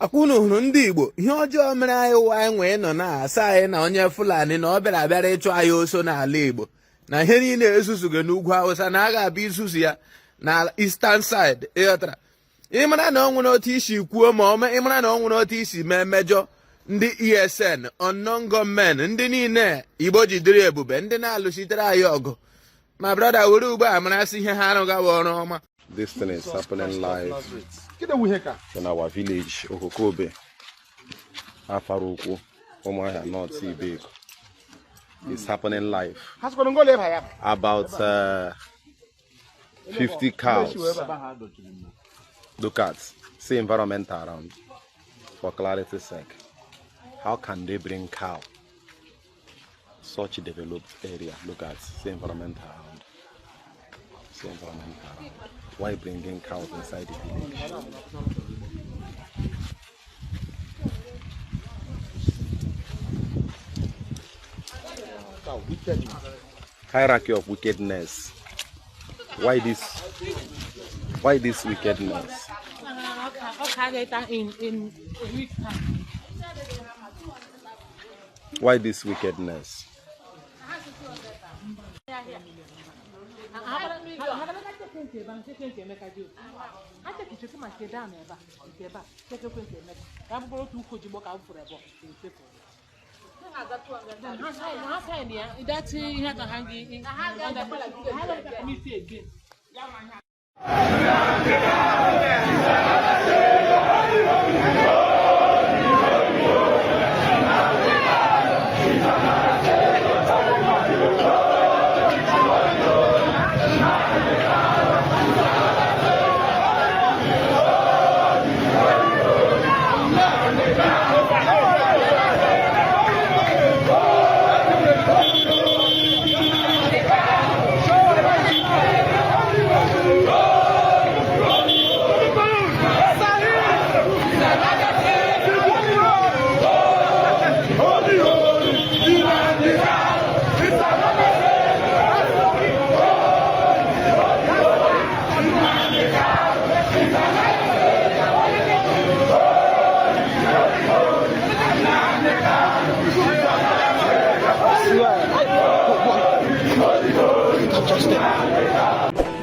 Akwụna hụrụ ndị Igbo ihe ọjọọ mere anyị ụwa anyị nwee nọ na-asa anyị na onye Fulani na ọ bịara ịchụ anyị oso n'ala Igbo na ihe niile ezuzugo n'ugwu Hausa na a ga-abịa izuzu ya na Eastern side ịghọtara ịmara na ọ nwere otu isi kwuo ma ịmara na ọ nwere otu isi mee mmejọ ndị ESN unknown gunmen ndị niile Igbo jidere ebube ndị na-alụchitere anyị ọgụ ma brother were ugbo a marasị ihe ha arụgawa ọrụ ọma. This thing is happening live in our village, Okokobe, Afaruku, Omaya, North Sea Big. It's happening live. About 50 cows. Look at, see environment around. For clarity's sake, how can they bring cow? Such a developed area. Look at, see environment around. See environment around. Why bringing cows inside the village? Hierarchy of wickedness. Why this wickedness? Why this wickedness?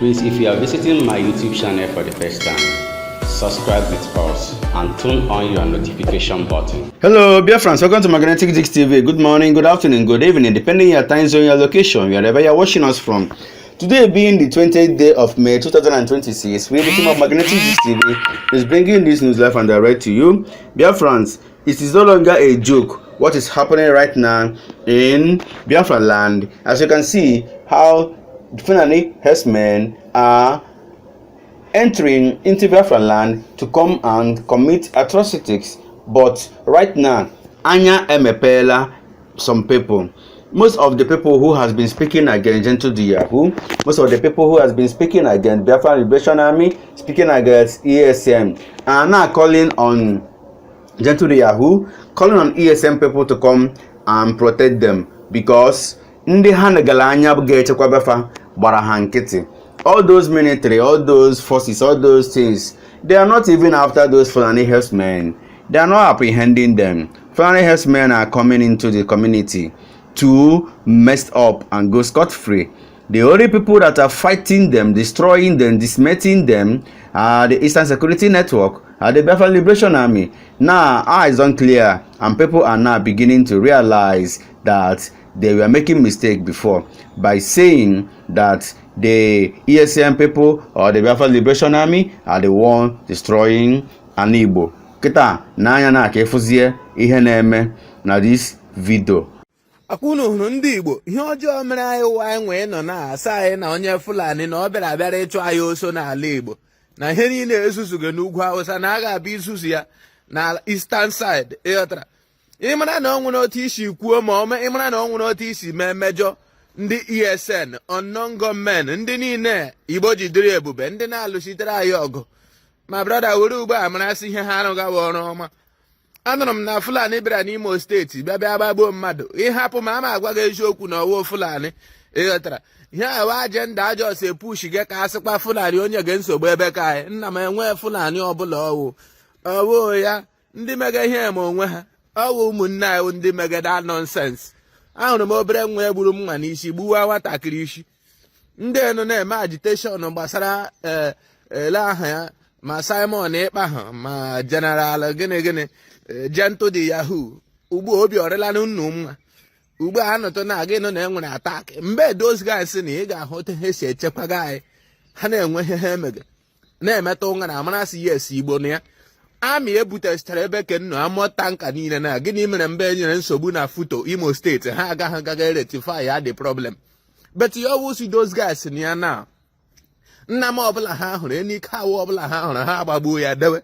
Please, if you are visiting my YouTube channel for the first time, subscribe with us and turn on your notification button. Hello, Biafran. Welcome to Magnetic Dix TV. Good morning, good afternoon, good evening, depending on your time zone, your location, wherever you are watching us from. Today being the 20th day of May 2026, we, the team of Magnetic Dix TV, is bringing this news live and direct to you. Biafrans, it is no longer a joke what is happening right now in Biafra land. As you can see, how Fulani herdsmen are entering into Biafra land to come and commit atrocities. But right now, Anya emepela some people. Most of the people who has been speaking against Gentle Yahoo, most of the people who has been speaking against Biafra Liberation Army, speaking against ESM, are now calling on Gentle Yahoo, calling on ESM people to come and protect them because ndị ha negala anya bụ ga-echekwa Biafra gbara ha nkịtị. All those military, all those forces, all those things, they are not even after those Fulani herdsmen. They are not apprehending them. Fulani herdsmen are coming into the community to mess up and go scot-free. The only people that are fighting them, destroying them, dismantling them are the Eastern Security Network, are the Biafra Liberation Army. Now, eyes on clear, and people are now beginning to realize that they were making mistake before by saying that the ESM people or the Biafra Liberation Army are the one destroying an Igbo. Kita na anya na ka efuzie ihe na-eme na this video. Akwụna hụrụ ndị Igbo ihe ọjọọ mere anyị ụwa anyị nwee nọ na-asa anyị na onye Fulani na ọ bịara ịchụ anyị oso n'ala Igbo na ihe niile ezuzugo n'ugwu Hausa na a ga-abịa izuzu ya na Eastern side ịghọtara ịmara na ọ nwere otu isi kwuo ma ịmara na ọ nwere otu isi mee mmejọ ndị ESN unknown gunmen ndị niile Igbo jidere ebube ndị na-alụchitere anyị ọgụ ma brother were ugbo a marasị ihe ha arụgawa ọrụ ọma. Anụrụ m na Fulani bịara n'Imo steeti bịa gbagbuo mmadụ ịhapụ ma ama agwa gị eziokwu na ọwụ Fulani ịghọtara ihe awa ajenda ajọs epushi gị ka asịkwa Fulani onye gị nsogbu ebe ka anyị nna m enwe Fulani ọbụla ọwụ ya ndị mega ihe ma onwe ha ọwụ ụmụnne anyị ndị megada nonsense. Ahụrụ m obere nwa egburu mma n'isi gbuwa nwatakịrị isi. Ndị enu na-eme agitation gbasara ele aha ya ma Simon ịkpa ha ma General gịnị Gento de Yahoo. Ugbu obi ọrịla nnu mma. Ugbu a nọtụ na-aga ịnụ na enwere attack. Mgbe those guys na ị ga-ahụta ha si echekwa gị anyị ha na-enwe ihe ha emege na-emeta ụnga na amarasị yes Igbo na ya. Amị ebutechara ebe kennu amụọ tanka niile na gịnị mere mgbe enyere nsogbu na Futo Imo steeti ha agaghị rectify ya the problem. But you always see those guys na ya na nna m ọbụla ha hụrụ enike awụ ọbụla ha hụrụ ha agbagbuo ya dewe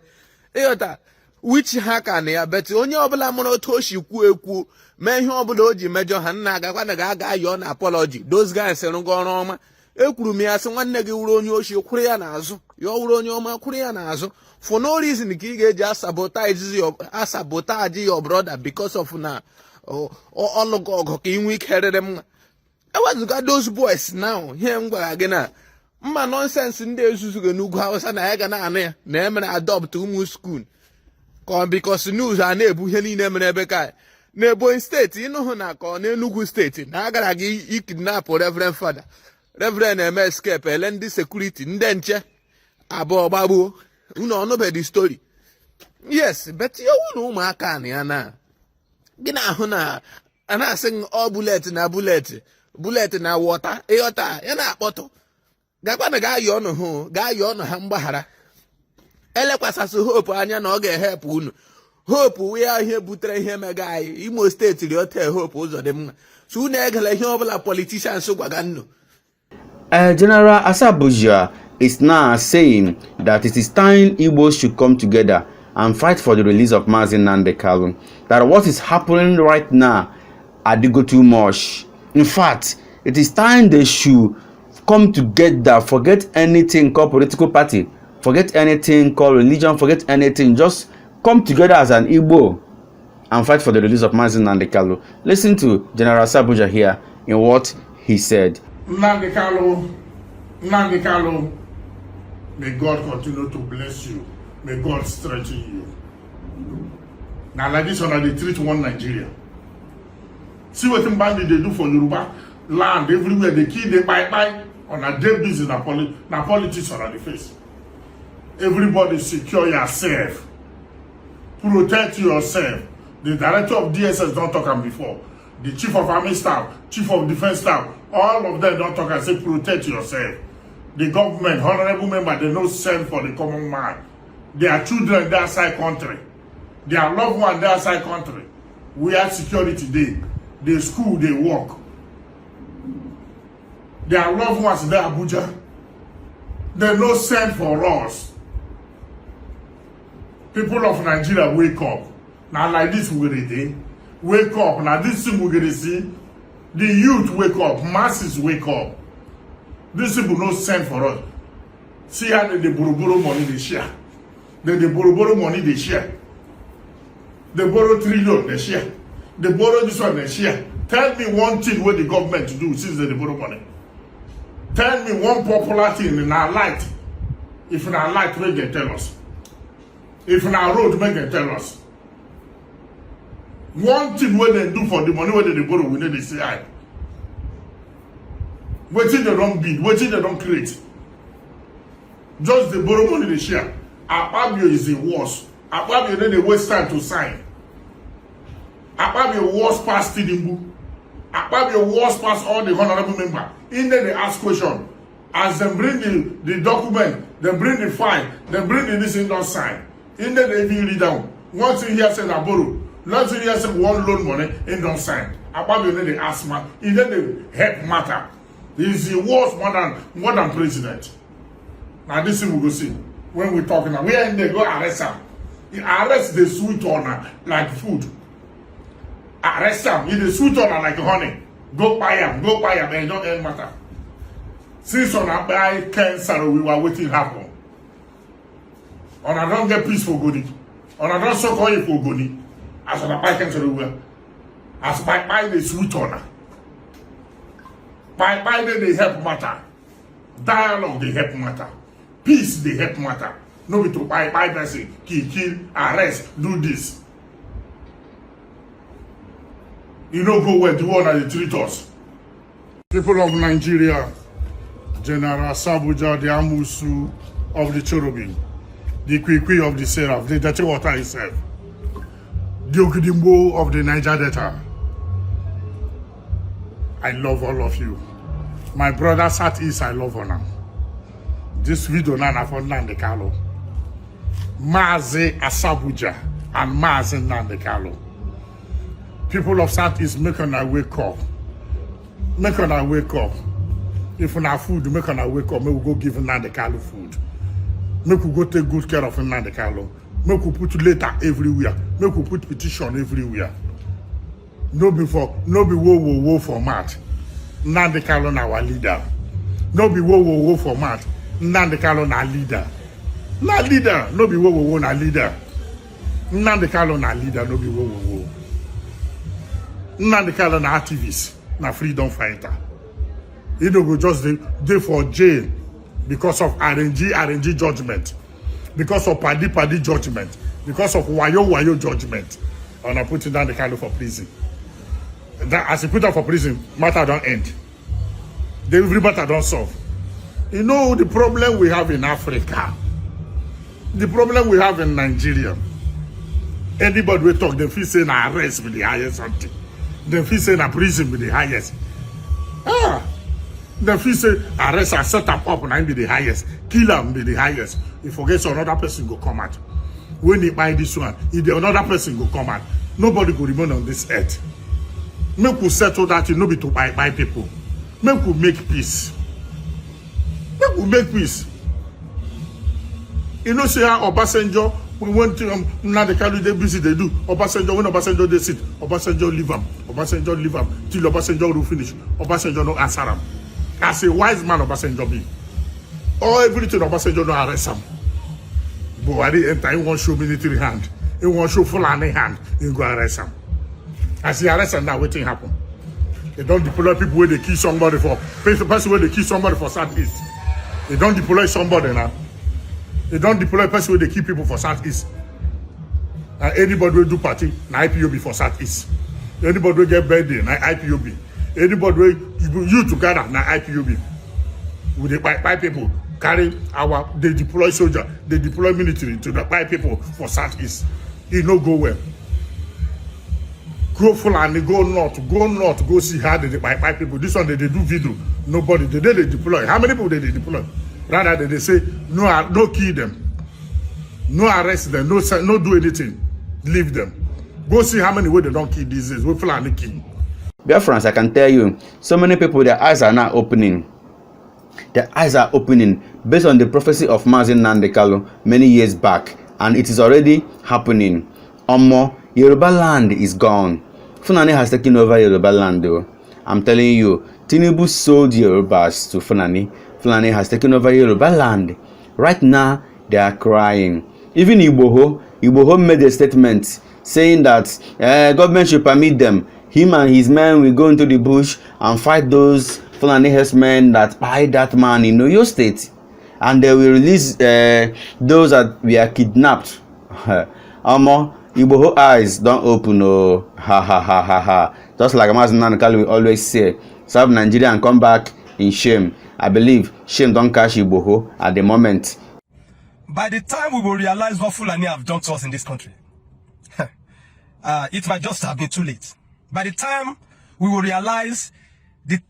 ịghọta which ha ka na ya. But onye ọbụla mụrụ otu o si kwuo ekwu mee ihe ọbụla o ji mejọ ha nna agakwa na ga-aga yọọ na apology. Those guys rụgo ọrụ ọma. Ekwuru m ya sị nwanne gị wuru onye ochi kwụrụ ya n'azụ ya ọ wuru onye ọma kwụrụ ya n'azụ for no reason ka ị ga-eji asabotage your brother because of na ọlụgụ ọgụ ka ị nwee ike rere mma. Ewezuga those boys now ihe m gwara gị na mma nonsense ndị ezuzugo n'ugwu Hausa na ya ga na-anụ ya na emere adopt ụmụ skuul ka because news a na-ebu ihe niile mere ebe ka na Ebonyi steeti ịnụhụ na ka ọ na Enugu steeti na agara gị ikidnap Reverend Fada Reverend eme escape ele ndị security ndị nche abụọ gbagbuo unu ọnụbeghị story. Yes, but ya wụ na ụmụaka na ya na gị na-ahụ na a na-asị ọ bullet na wọta ịghọta ya na-akpọtụ gakwa na ga-ayọ ọnụ ha mgbaghara. Elekwasasị hope anya na ọ ga-ehepụ unu. Hope wee ihe butere ihe mega anyị Imo steeti rịọta hope ụzọ dị mma so unu egela ihe ọbụla politicians gwaga nnu. General Asabuja is now saying that it is time Igbos should come together and fight for the release of Mazi Nnamdi Kanu. That what is happening right now, go too much. In fact, it is time they should come together, forget anything called political party, forget anything called religion, forget anything, just come together as an Igbo and fight for the release of Mazi Nnamdi Kanu. Listen to General Asabuja here in what he said. Nnamdi Kanu, may God continue to bless you. May God strengthen you. Now like this one, they treat one Nigeria. See what bandit they do for Yoruba land everywhere. They kill, they buy on a day busy na politics on the face. Everybody secure yourself. Protect yourself. The director of DSS don't talk am before. The chief of army staff, chief of defense staff, all of them don't talk and say protect yourself. The government, honorable member, they don't send for the common man. Their children, they outside country. Their loved one, they outside country. We have security day. They school, they work. Their loved ones, they Abuja. They no send for us. People of Nigeria, wake up. Now like this, we're going to do. Wake up. Now this thing we're going to see. The youth wake up. Masses wake up. These people no send for us. See how they borrow money they share. They borrow money they share. They borrow trillion they share. They borrow this one they share. Tell me one thing where the government to do since they borrow money. Tell me one popular thing in our light. If in our light, make them tell us. If in our road, make them tell us. One thing where they do for the money where they borrow, we need to say I. Waiting they don't bid, waiting they don't create. Just the borrow money they share. Akpabio is the worst. Akpabio then they waste time to sign. Akpabio worst past Tinubu. Akpabio worst past all the honorable member. In there they ask question. As they bring the document, they bring the file, they bring the this in don't sign. In there they even read down. One thing here says I borrow. Another thing here says one loan money in don't sign. Akpabio then they ask man. In there they help matter. He's the worst more than president. Now this thing we go see when we talking now. We are in there, go arrest him. He arrest the sweet owner like food. Arrest him. He the sweet owner like honey. Go buy him, and it don't end matter. Since on a buy cancer, we were waiting happen. On a don't get peace for goody. On a don't so call you for goody. As on a buy cancer, we were. As buy the sweet owner. By then they help matter. Dialogue they help matter. Peace they help matter. No be to buy person, kill, arrest, do this. You know go where the one that they treat us. People of Nigeria, General Sabuja, the Amusu of the cherubim, the Kwikwi of the seraph, the dirty water itself, the Okidimbo of the Niger Delta. I love all of you. My brother Southeast, I love her now. This video now for Nnamdi Kanu. Mazi Asabuja and Mazi Nnamdi Kanu. People of Southeast, make on our wake up. Make on our wake up. If we have food, make on our wake up. Make we go give Nnamdi Kanu food. Make we go take good care of Nnamdi Kanu. Make we put letter everywhere. Make we put petition everywhere. No be wo format. Nnamdi Kanu na our leader. No be wo format. Nnamdi Kanu na leader. Na leader. No be wo na leader. Nnamdi Kanu na leader. No be wo. Nnamdi Kanu na activist. Na freedom fighter. He don't go just dey for jail because of RNG judgment. Because of padi judgment. Because of wayo judgment. And I put Nnamdi Kanu for prison. That as you put her for prison, matter don't end. Every matter don't solve. You know the problem we have in Africa, the problem we have in Nigeria. Anybody we talk, they feel saying arrest with the highest something. They feel saying a prison with the highest. They feel say arrest and set up and be the highest. Kill them be the highest. You forget so another person go come out. When they buy this one, if another person go come out, nobody go remain on this earth. Make we settle that, you know, be to buy people. Make we make peace. Make we make peace. You know, say how Obasanjo, we went to Nnamdi Kanu, they busy, they do. Obasanjo, when Obasanjo they sit, Obasanjo leave him. Obasanjo leave him. Till Obasanjo will finish. Obasanjo no answer him. As a wise man, Obasanjo be. All everything Obasanjo no arrest him. But I didn't enter, he won't show military hand. He won't show Fulani hand. He go arrest him. As he arrest him now, what thing happen? They don't deploy people where they kill somebody for, person where they kill somebody for Southeast. They don't deploy somebody now. They don't deploy person where they kill people for Southeast. And anybody will do party, na IPOB for Southeast. Anybody will get birthday, na IPOB. Anybody will you together, na IPOB. With the white people carry they deploy soldier, they deploy military to the white people for Southeast. It no go well. Go Fulani, go north, go see how they buy people. This one they do video. Nobody, they deploy. How many people they deploy? Rather they say no kill them, no arrest them, no do anything, leave them. Go see how many way they don't kill these days. We Fulani kill. Biafrans, I can tell you, so many people, their eyes are now opening. Their eyes are opening based on the prophecy of Mazi Nnamdi Kanu many years back, and it is already happening. Yoruba land is gone. Fulani has taken over Yoruba land though. I'm telling you, Tinubu sold Yorubas to Fulani. Fulani has taken over Yoruba land. Right now, they are crying. Even Igbo made a statement saying that government should permit them. Him and his men will go into the bush and fight those Fulani herdsmen that buy that man in Oyo State. And they will release those that were kidnapped. Igbo eyes don't open, oh, ha. Just like Mazi Nnamdi Kanu will always say, serve Nigeria and come back in shame. I believe shame don't catch Igbo at the moment. By the time we will realize what Fulani have done to us in this country, it might just have been too late. By the time we will realize the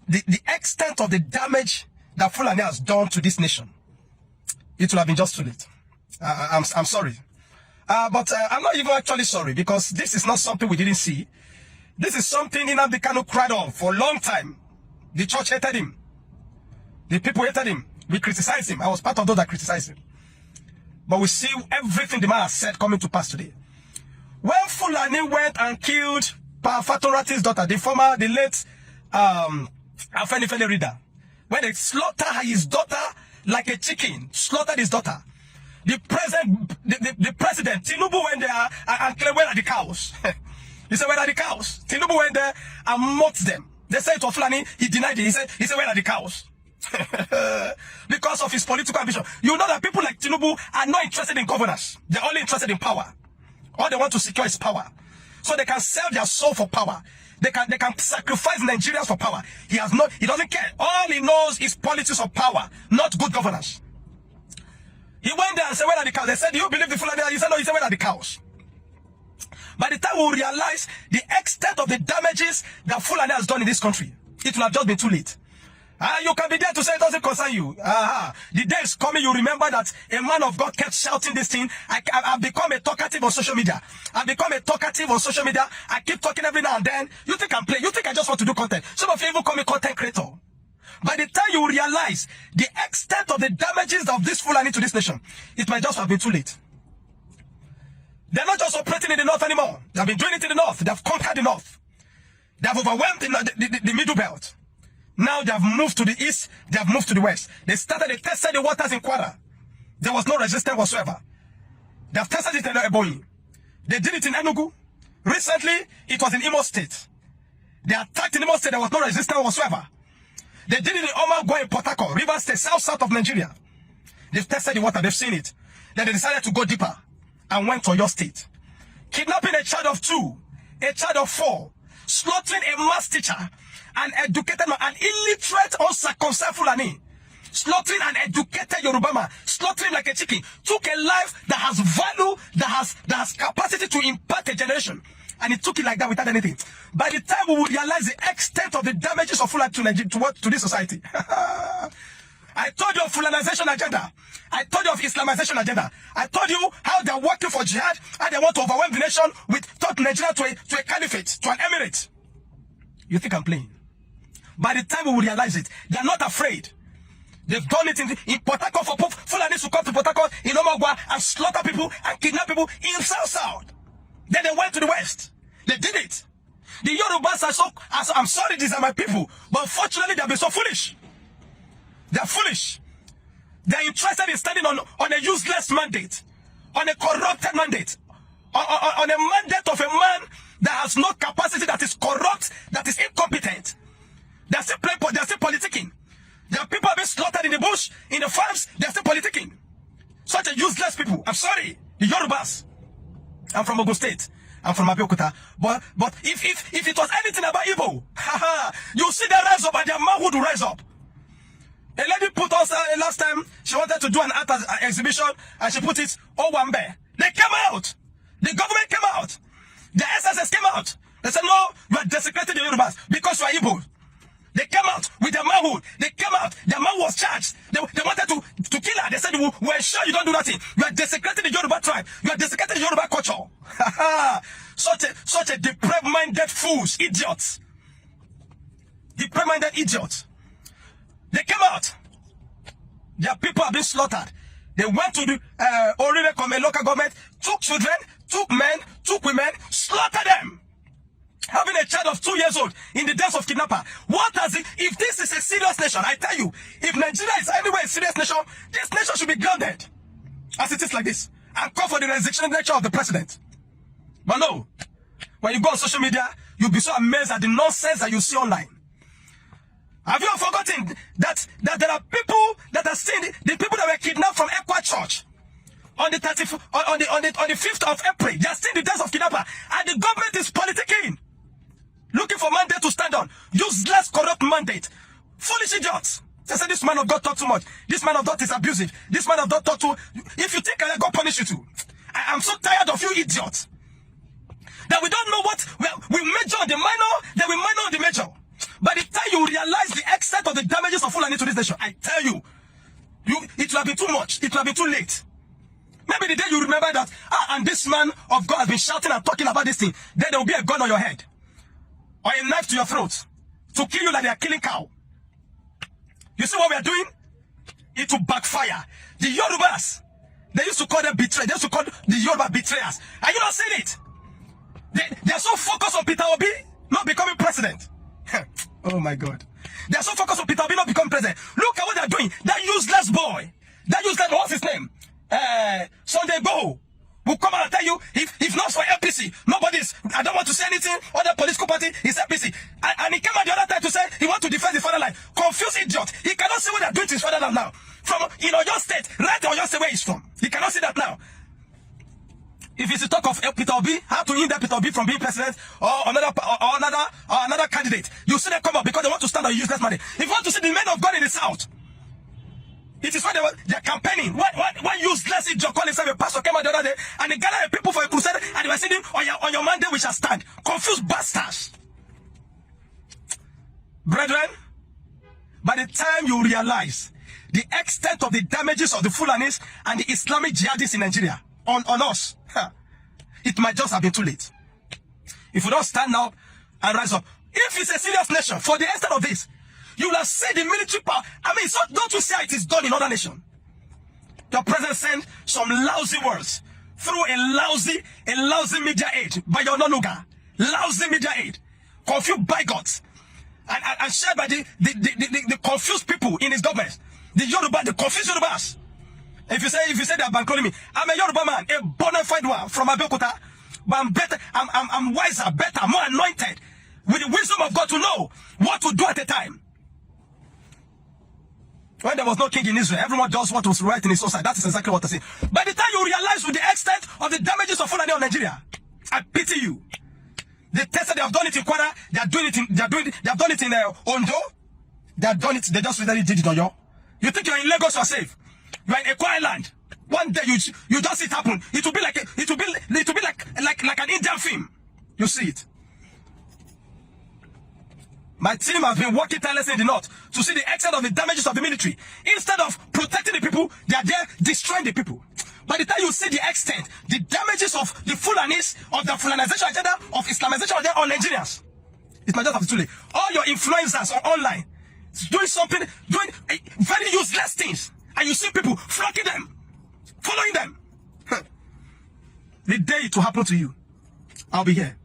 extent of the damage that Fulani has done to this nation, it will have been just too late. I'm sorry. But I'm not even actually sorry, because this is not something we didn't see. This is something Nnamdi Kanu cried on for a long time. The church hated him. The people hated him. We criticized him. I was part of those that criticized him. But we see everything the man has said coming to pass today. When Fulani went and killed Fatorati's daughter, the late Afenifele reader, when they slaughtered his daughter like a chicken, slaughtered his daughter, the president, Tinubu went there and claimed, where are the cows? He said, where are the cows? Tinubu went there and mocked them. They said to Fulani, he denied it. He said, where are the cows? Because of his political ambition. You know that people like Tinubu are not interested in governance. They're only interested in power. All they want to secure is power. So they can sell their soul for power. They can sacrifice Nigerians for power. He doesn't care. All he knows is politics of power, not good governance. He went there and said, where are the cows? They said, do you believe the Fulani? He said, no. He said, where are the cows? By the time we realize the extent of the damages that Fulani has done in this country, it will have just been too late. You can be there to say it doesn't concern you. The day is coming, you remember that a man of God kept shouting this thing. I've become a talkative on social media. I keep talking every now and then. You think I'm playing? You think I just want to do content? Some of you even call me content creator. By the time you realize the extent of the damages of this Fulani to this nation, it might just have been too late. They're not just operating in the north anymore. They have been doing it in the north. They have conquered the north. They have overwhelmed the middle belt. Now they have moved to the east. They have moved to the west. They tested the waters in Kwara. There was no resistance whatsoever. They have tested it in Ebonyi. They did it in Enugu. Recently, it was in Imo State. They attacked in Imo State. There was no resistance whatsoever. They did it in Omagwa in Port Harcourt, River State, south of Nigeria. They've tested the water. They've seen it. Then they decided to go deeper and went to your state. Kidnapping a child of 2, a child of 4, slaughtering a maths teacher, an educated man, an illiterate uncircumcised Fulani, slaughtering an educated Yoruba man, slaughtering like a chicken, took a life that has value, that has capacity to impact a generation, and he took it like that without anything. By the time we will realize the extent of the damages of Fulani to this society. I told you of Fulanization agenda. I told you of Islamization agenda. I told you how they're working for jihad, how they want to overwhelm the nation turn Nigeria to a caliphate, to an emirate. You think I'm playing? By the time we will realize it, they're not afraid. They've done it in Port Harcourt for Fulani to come to Port Harcourt, in Omagwa, and slaughter people and kidnap people in South. Then they went to the west. They did it. The Yorubas are I'm sorry, these are my people, but unfortunately they've been so foolish. They're foolish. They're interested in standing on a useless mandate, on a corrupted mandate, on a mandate of a man that has no capacity, that is corrupt, that is incompetent. They're still politicking. There are people being slaughtered in the bush, in the farms, they're still politicking. Such a useless people. I'm sorry, the Yorubas. I'm from Ogun State. I'm from Abeokuta. But if it was anything about Igbo, you see them rise up and their manhood will rise up. A lady put us last time, she wanted to do an art exhibition, and she put it, Owambe. They came out. The government came out. The SSS came out. They said, no, you are desecrating the Yorubas because you are Igbo. They came out with their manhood. They came out. Their man was charged. They wanted to kill her. They said, we're sure you don't do nothing. You are desecrating the Yoruba tribe. You are desecrating the Yoruba culture. Such a depraved-minded fools, idiots. Depraved-minded idiots. They came out. Their people have been slaughtered. They went to the Orire local government, took children, took men, took women, slaughtered them. Having a child of 2 years old in the days of kidnapper. What does it? If this is a serious nation, I tell you, if Nigeria is anywhere a serious nation, this nation should be grounded. As it is like this. And call for the resignation nature of the president. But no. When you go on social media, you'll be so amazed at the nonsense that you see online. Have you forgotten that there are people that are seeing the people that were kidnapped from Ekwa Church on the 5th of April? They are still in the days of kidnapper, and the government is politicking, looking for mandate to stand on. Useless, corrupt mandate. Foolish idiots. They say this man of God talk too much. This man of God is abusive. This man of God talk too. If you think God punish you too. I'm so tired of you idiots. That we don't know what we major on the minor, then we minor on the major. By the time you realize the extent of the damages of Fulani to this nation, I tell you, it will have been too much. It will have been too late. Maybe the day you remember that, and this man of God has been shouting and talking about this thing, then there will be a gun on your head. Or a knife to your throat. To kill you like they are killing cow. You see what we are doing? It will backfire. The Yorubas, they used to call them betrayers. They used to call the Yoruba betrayers. Are you not seeing it? They are so focused on Peter Obi not becoming president. Oh my God. They are so focused on Peter Obi not becoming president. Look at what they are doing. That useless boy. That useless, what's his name? Sunday Igboho will come out and tell you, if not for APC, nobody's, I don't want to say anything, other political party is APC. And he came out the other time to say he wants to defend the fatherland. Confused idiot. He cannot see what are doing things further now. From your state, right to your state where he's from. You cannot see that now. If it's to talk of Peter Obi, how to hinder Peter Obi from being president or another candidate, you see them come up because they want to stand on useless money. If you want to see the men of God in the south, it is why they're campaigning. One useless idiot called himself a pastor came out the other day and they gathered people for a crusade and they were saying, on your mandate we shall stand. Confused bastards. Brethren, by the time you realize the extent of the damages of the Fulanis and the Islamic jihadists in Nigeria on us, it might just have been too late. If we don't stand up and rise up, if it's a serious nation, for the extent of this, you will have seen the military power. I mean, so don't you see how it is done in other nations? Your president sent some lousy words through a lousy media aid by your nonuga, lousy media aid, confused bigots, and shared by the confused people in his government, the Yoruba, the confused Yorubas. If you say they are bankrolling me, I'm a Yoruba man, a bona fide one from Abeokuta, but I'm better, I'm wiser, better, more anointed with the wisdom of God to know what to do at a time. When there was no king in Israel, everyone does what was right in his own side. That is exactly what I say. By the time you realize with the extent of the damages of Fulani on Nigeria, I pity you. They tested, they have done it in Kwara, they have done it in Ondo, they have done it, they just really did it on you. You think you're in Lagos, you're safe. You're in a quiet land. One day you just see it happen. It will be like an Indian film. You see it. My team has been working tirelessly in the north to see the extent of the damages of the military. Instead of protecting the people, they are there destroying the people. By the time you see the extent, the damages of the Fulanis, of the Fulanization agenda, of Islamization agenda on Nigerians, it might just have to too late. All your influencers are online, doing very useless things, and you see people flocking them, following them. The day it will happen to you, I'll be here.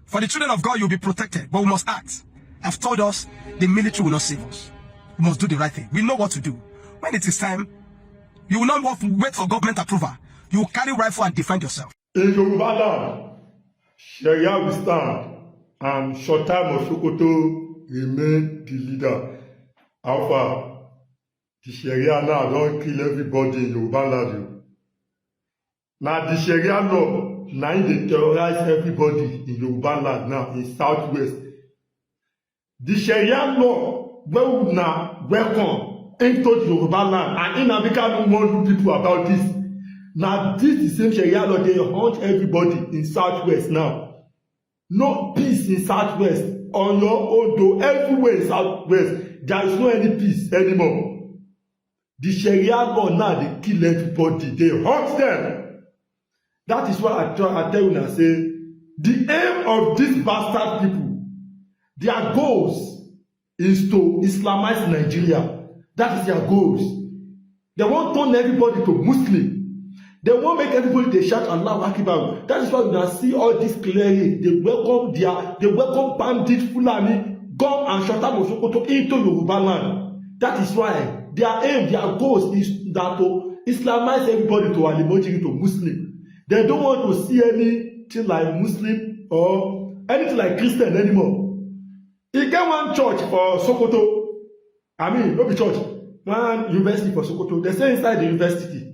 For the children of God, you'll be protected, but we must act. I've told us the military will not save us. We must do the right thing. We know what to do. When it is time, you will not wait for government approval. You will carry rifle and defend yourself. In Yoruba land, Sharia will stand, and Shotam of Sokoto remain the leader. Alpha, the Sharia now don't kill everybody in Yoruba land. Now the Sharia law, now they terrorize everybody in Yoruba land now, in Southwest. The Sharia law will now welcome into the Yoruba land, and in Africa don't want people about this. Now this is the same Sharia law, they hunt everybody in Southwest now. No peace in Southwest. On your own though, everywhere in Southwest, there is no any peace anymore. The Sharia law now, they kill everybody, they hunt them. That is what I tell you now, say, the aim of these bastard people, their goals is to Islamize Nigeria. That is their goals. They want to turn everybody to Muslim. They won't make everybody they shout Allahu Akbar. That is why you can see all this clearly. They welcome bandit Fulani, come and shut up Sokoto into Yoruba land. That is why their aim, their goals is that to Islamize everybody to Alimojiri, to Muslim. They don't want to see anything like Muslim or anything like Christian anymore. He get one church for Sokoto. I mean, no be church. One university for Sokoto. They say inside the university,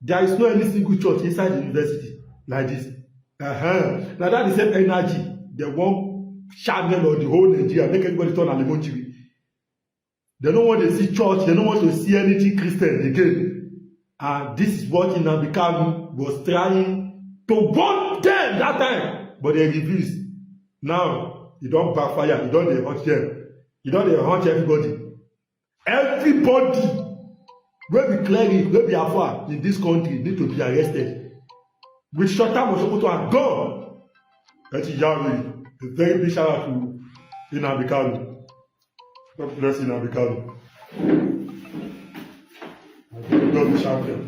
there is no any single church inside the university like this. Now that is the same energy. They want channel or the whole Nigeria, make everybody turn Alimojiri. They don't want to see church. They don't want to see anything Christian again. And this is what Nnamdi Kanu was trying to warn them that time, but they refused. Now, you don't backfire, you don't hunt them, you don't hunt everybody. Everybody will be clearing, will be afar in this country need to be arrested. With short time of Sokoto and gone. That is Yahweh. A very big shout out to Nnamdi Kanu. God bless Nnamdi Kanu. God be champion.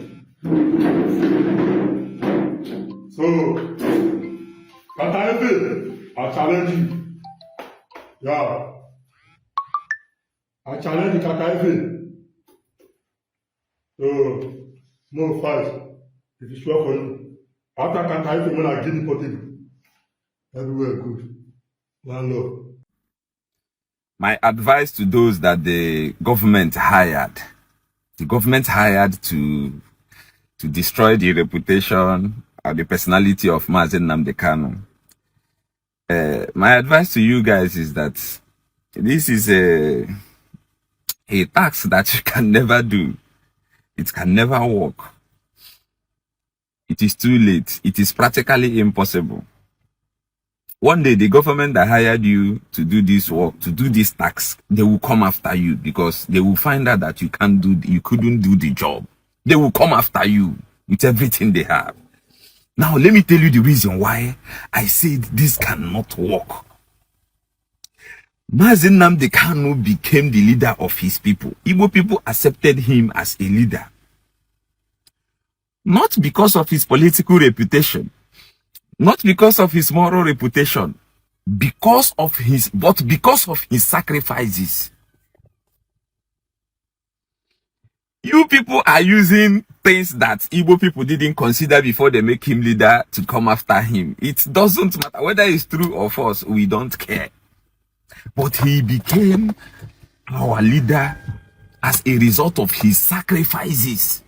So, I challenge you. Yeah. I challenge the Kakaife. So, no fight. It is sure for you. After Kakaife, when I give the portable, everywhere good. One love. My advice to those that the government hired to destroy the reputation or the personality of Mazi Nnamdi Kanu. My advice to you guys is that this is a tax that you can never do. It can never work. It is too late. It is practically impossible. One day, the government that hired you to do this work, to do this tax, they will come after you because they will find out that you couldn't do the job. They will come after you with everything they have. Now, let me tell you the reason why I said this cannot work. Mazi Nnamdi Kanu became the leader of his people. Igbo people accepted him as a leader. Not because of his political reputation, not because of his moral reputation, but because of his sacrifices. You people are using things that Igbo people didn't consider before they make him leader to come after him. It doesn't matter whether it's true or false, we don't care. But he became our leader as a result of his sacrifices.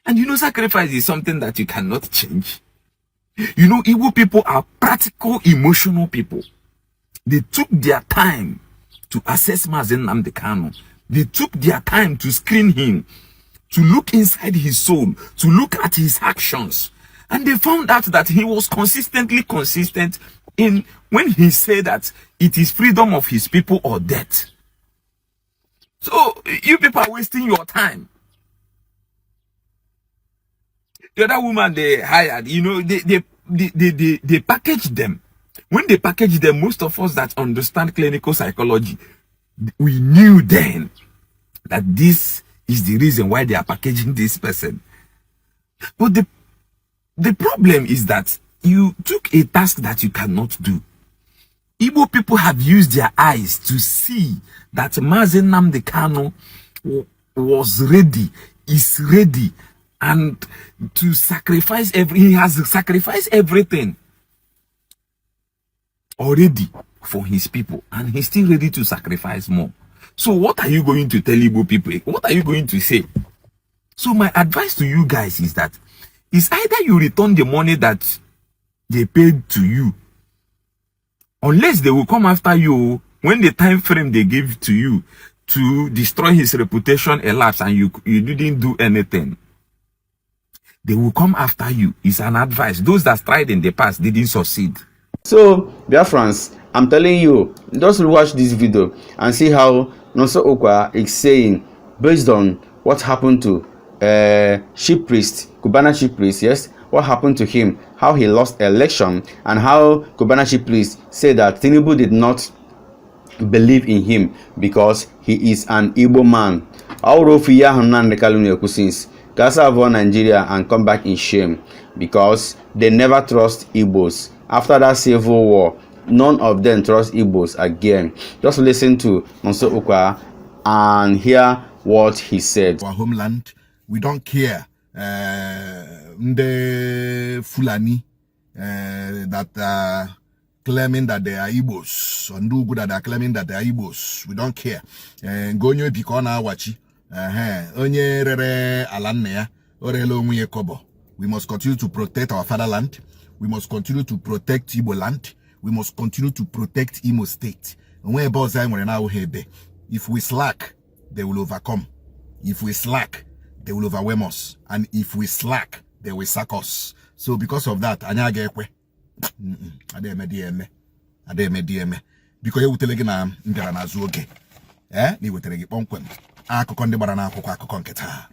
And you know, sacrifice is something that you cannot change. You know, Igbo people are practical, emotional people. They took their time to assess Mazi Nnamdi Kanu. They took their time to screen him, to look inside his soul, to look at his actions. And they found out that he was consistently consistent in when he said that it is freedom of his people or death. So you people are wasting your time. The other woman they hired, you know, they packaged them. When they packaged them, most of us that understand clinical psychology, we knew then that this is the reason why they are packaging this person. But the problem is that you took a task that you cannot do. Igbo people have used their eyes to see that Mazi Nnamdi Kanu was ready, is ready, and to sacrifice he has sacrificed everything already for his people, and he's still ready to sacrifice more. So what are you going to tell Igbo people? What are you going to say? So my advice to you guys is that it's either you return the money that they paid to you, unless they will come after you when the time frame they give to you to destroy his reputation elapsed and you didn't do anything. They will come after you. It's an advice. Those that tried in the past didn't succeed. So, Biafrans, I'm telling you, just watch this video and see how Nonso Okwa is saying, based on what happened to chief priest, Cubana chief priest, yes, what happened to him, how he lost election, and how Cubana chief priest said that Tinubu did not believe in him because he is an Igbo man. Gaza avoid Nigeria and come back in shame because they never trust Igbos. After that civil war, none of them trust Igbos again. Just listen to Nonso Okwa and hear what he said. Our homeland, we don't care. The Fulani that are claiming that they are Igbos, or Ndugu that are claiming that they are Igbos, we don't care. Gonyo Bikona Wachi. We must continue to protect our fatherland. We must continue to protect Igbo land. We must continue to protect Imo State. If we slack, they will overcome. If we slack, they will overwhelm us. And if we slack, they will sack us. So because of that, because you will tell again, akụkọ ndị gbara n'akwụkwọ akụkọ nketa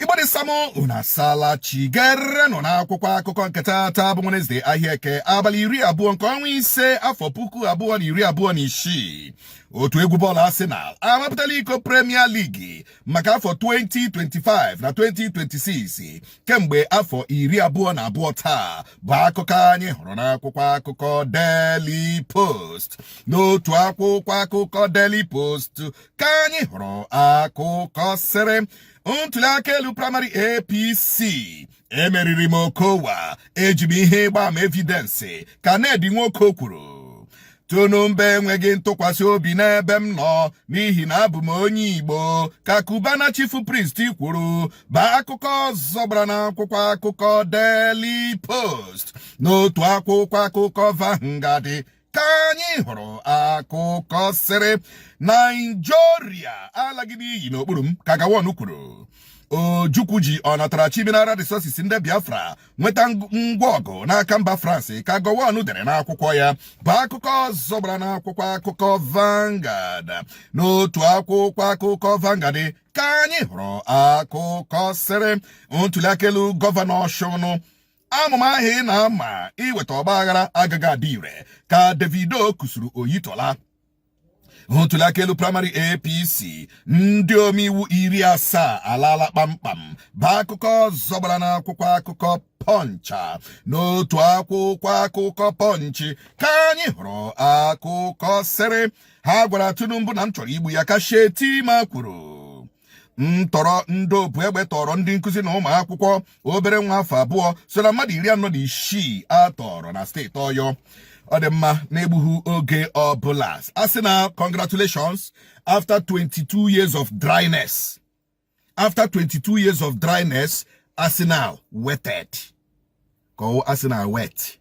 Igbo dị samo una sala chigere nọ n'akwụkwọ akụkọ nketa taa bụ Wednesday ahịa eke abalị 20 nke ọnwa ise afọ 2026 otu egwu bọọlụ Arsenal amapụtala iko Premier League maka afọ 2025 na 2026 kemgbe afọ 22 taa bụ akụkọ anyị hụrụ n'akwụkwọ akụkọ Daily Post. N'otu akwụkwọ akụkọ Daily Post ka anyị hụrụ akụkọ sịrị ntuli aka elu primary APC emeriri m Okowa eji m ihe ịgba m evidence ka Ned Nwoko kwuru. Tunumbe enweghị ntụkwasị obi n'ebe m nọ n'ihi na abụ m onye Igbo ka Cubana chief priest kwuru bụ akụkọ ọzọ gbara n'akwụkwọ akụkọ Daily Post n'otu akwụkwọ akụkọ Vanguard ka anyị hụrụ akụkọ sịrị Nigeria alaghị n'iyi n'okpuru m ka Gawon kwuru. Ojukwu ji ọnatarachi mineral resources ndị Biafra nweta ngwa ọgụ n'aka mba France ka Gawon dere n'akwụkwọ ya bụ akụkọ ọzọ gbara n'akwụkwọ akụkọ Vanguard. N'otu akwụkwọ akụkọ Vanguard ka anyị hụrụ akụkọ sịrị ntụliaka elu gọvanọ Shonu amụma ahụ ị na-ama iweta ọgba aghara agaghị adị ire ka Davido kusuru Oyitola. Ntụliaka elu praịmarị APC ndị omeiwu 70 alaala kpamkpam bụ akụkọ ọzọ gbara n'akwụkwọ akụkọ Punch. N'otu akwụkwọ akụkọ Punch ka anyị hụrụ akụkọ sịrị ha gwara Tinubu na m chọrọ igbu ya ka Shetima kwuru. Ntọrọ ndị opu egbe tọrọ ndị nkụzi na ụmụ akwụkwọ obere nwa afọ abụọ so na mmadụ 46 atọrọ na steeti Ọyọ. Ọ dị mma na-egbughị oge ọbụla. Asị na congratulations after 22 years of dryness. After 22 years of dryness, Arsenal wetted. Go Arsenal wet.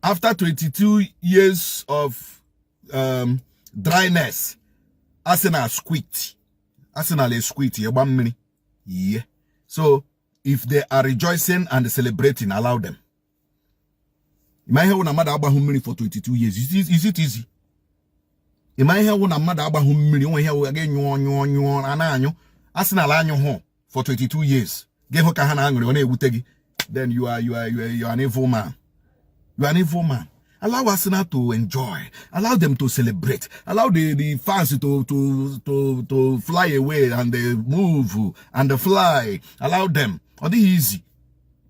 After 22 years of dryness, Arsenal squeaked. Arsenal is squeaked. Yeah. So if they are rejoicing and celebrating, allow them. Ima ihe wụ na mmadụ agbahụ mmiri for 22 years. Is it easy? Ima ihe wụ na mmadụ agbahụ mmiri onwe ihe wụ aga nyụọ ana-anyụ. Arsenal anyụhụ for 22 years. Gị hụ ka ha na-aṅụrị ọ na-ewute gị. Then you are an evil man. You are an evil man. Allow Arsenal to enjoy. Allow them to celebrate. Allow the fans to fly away and they move and they fly. Allow them. Ọ dịghị easy.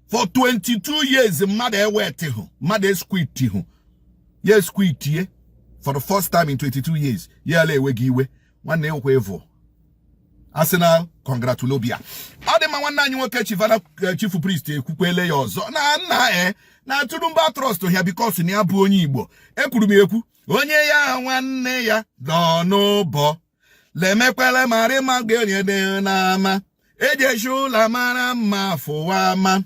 For 22 years, mother wetihu, mother squeetihu. Yes, squeetie. For the first time in 22 years. Yale wegiwe. One day wevo. Arsenal, congratulobia. Adema wana nyoke chief priest kukwele yozo. Na Tunumba trust to here because ni abu onye Igbo. Ekwuru m ekwu. Onye ya nwanne ya no bo. Lemekwele mari magenye de na ama. Eje shula mara mma fụwama.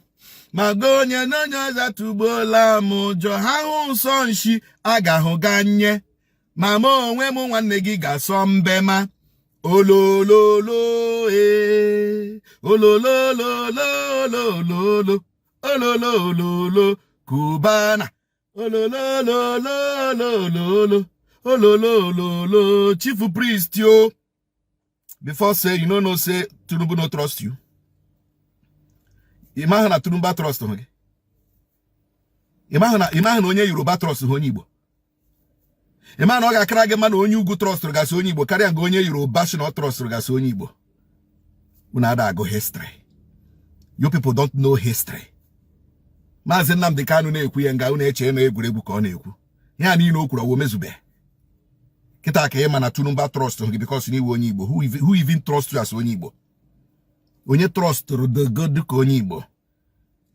Magonye n'onye zatubola mụjọ ha hụ nsọ nshi agahụ ganye ma onwe m nwanne gị ga-asọ mbema olololo olololololololo ololololo Cubana olololololololo ololololo chief priest yo. Before say you no say Tinubu no trust you. Imagine na Tunumba trust him. Imagine onye Yoruba trust onye Igbo. Imagine oga krage man onye Ugwu trust gasi onye Igbo karịa nga onye Yoruba shi no trust gasi onye Igbo. Una ada go history. You people don't know history. Maazị Nnamdi Kanu na-ekwu ya nga unu eche na egwuregwu ka ọ na-ekwu. Ya niile o kwuru owo mezube. Kita ka ịma na Tunumba trust him because ni onye Igbo. Who even trust you as onye Igbo? Onye trust the good ka onye Igbo.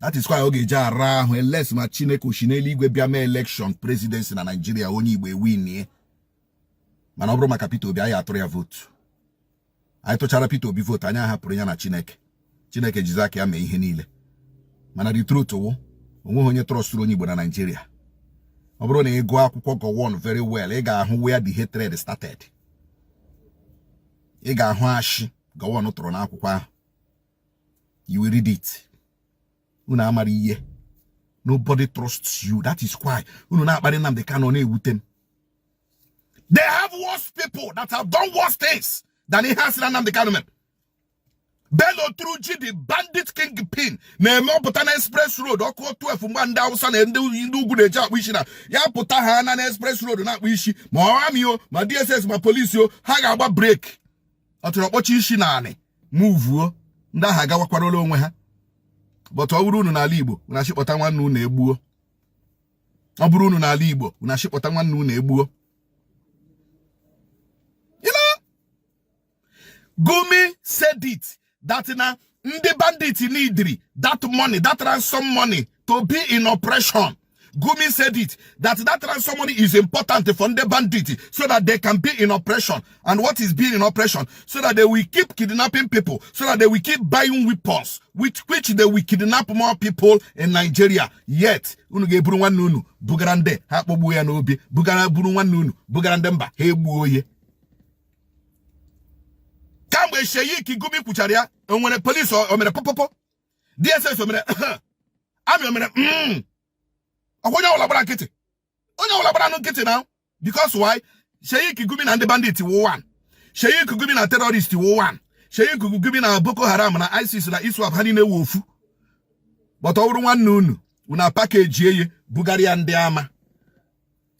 That is why oge ja ara ahụ unless ma Chineke oshineli igwe bịa mee election presidency na Nigeria onye Igbo win. Mana ọ bụrụ maka Peter Obi anyị atụrụ ya vote. Anyị tụchara Peter Obi vote anyị ahapụrụ ya na Chineke. Chineke jizi aka ya mee ihe niile. Mana the truth wụ onwe onye trust onye Igbo na Nigeria. Ọ bụrụ na ị gụọ akwụkwọ Gowon very well, ị ga-ahụ where the hatred started. Ị ga-ahụ ashị Gowon tụrụ n'akwụkwọ ahụ. You will read it. Una amariye. Nobody trusts you. That is why. They have worse people that have done worse things than he has in the Kanu. Bello Truji, the bandit kingpin. Nemo Putana Express Road. Oko 12 Mwanda Usan and do good job wishing. Ya Putahana Express Road not wishi. Moamio, my DSS, my police, Hagaba break. Atro Ochishinane. Move. Nda haga wakwarolo onwe ha. But ọ bụrụ unu n'ala Igbo una shikpọta nwanne unu egbuo. Ọ bụrụ unu n'ala Igbo una shikpọta nwanne unu egbuo. You know, Gumi said it that na ndị bandits need that money, that ransom money to be in oppression. Gumi said it, that ransom money is important for the bandit so that they can be in oppression. And what is being in oppression? So that they will keep kidnapping people, so that they will keep buying weapons, with which they will kidnap more people in Nigeria. Yet, bugarande, hapobuya nobi, bugara buruwanunu, bugarandemba, hebuoye. Kamwe sheyiki Gumi kucharia, when police or mene popopo, DSS or mene, I'm mene, now. Because why? Sheikh Gumi and the bandits were one. Sheikh Gumi and terrorists were one. Sheikh Gumi and Boko Haram and ISIS and Iswap Hanine Wolfu. But over one noon, una package ye, Bugari and Diama.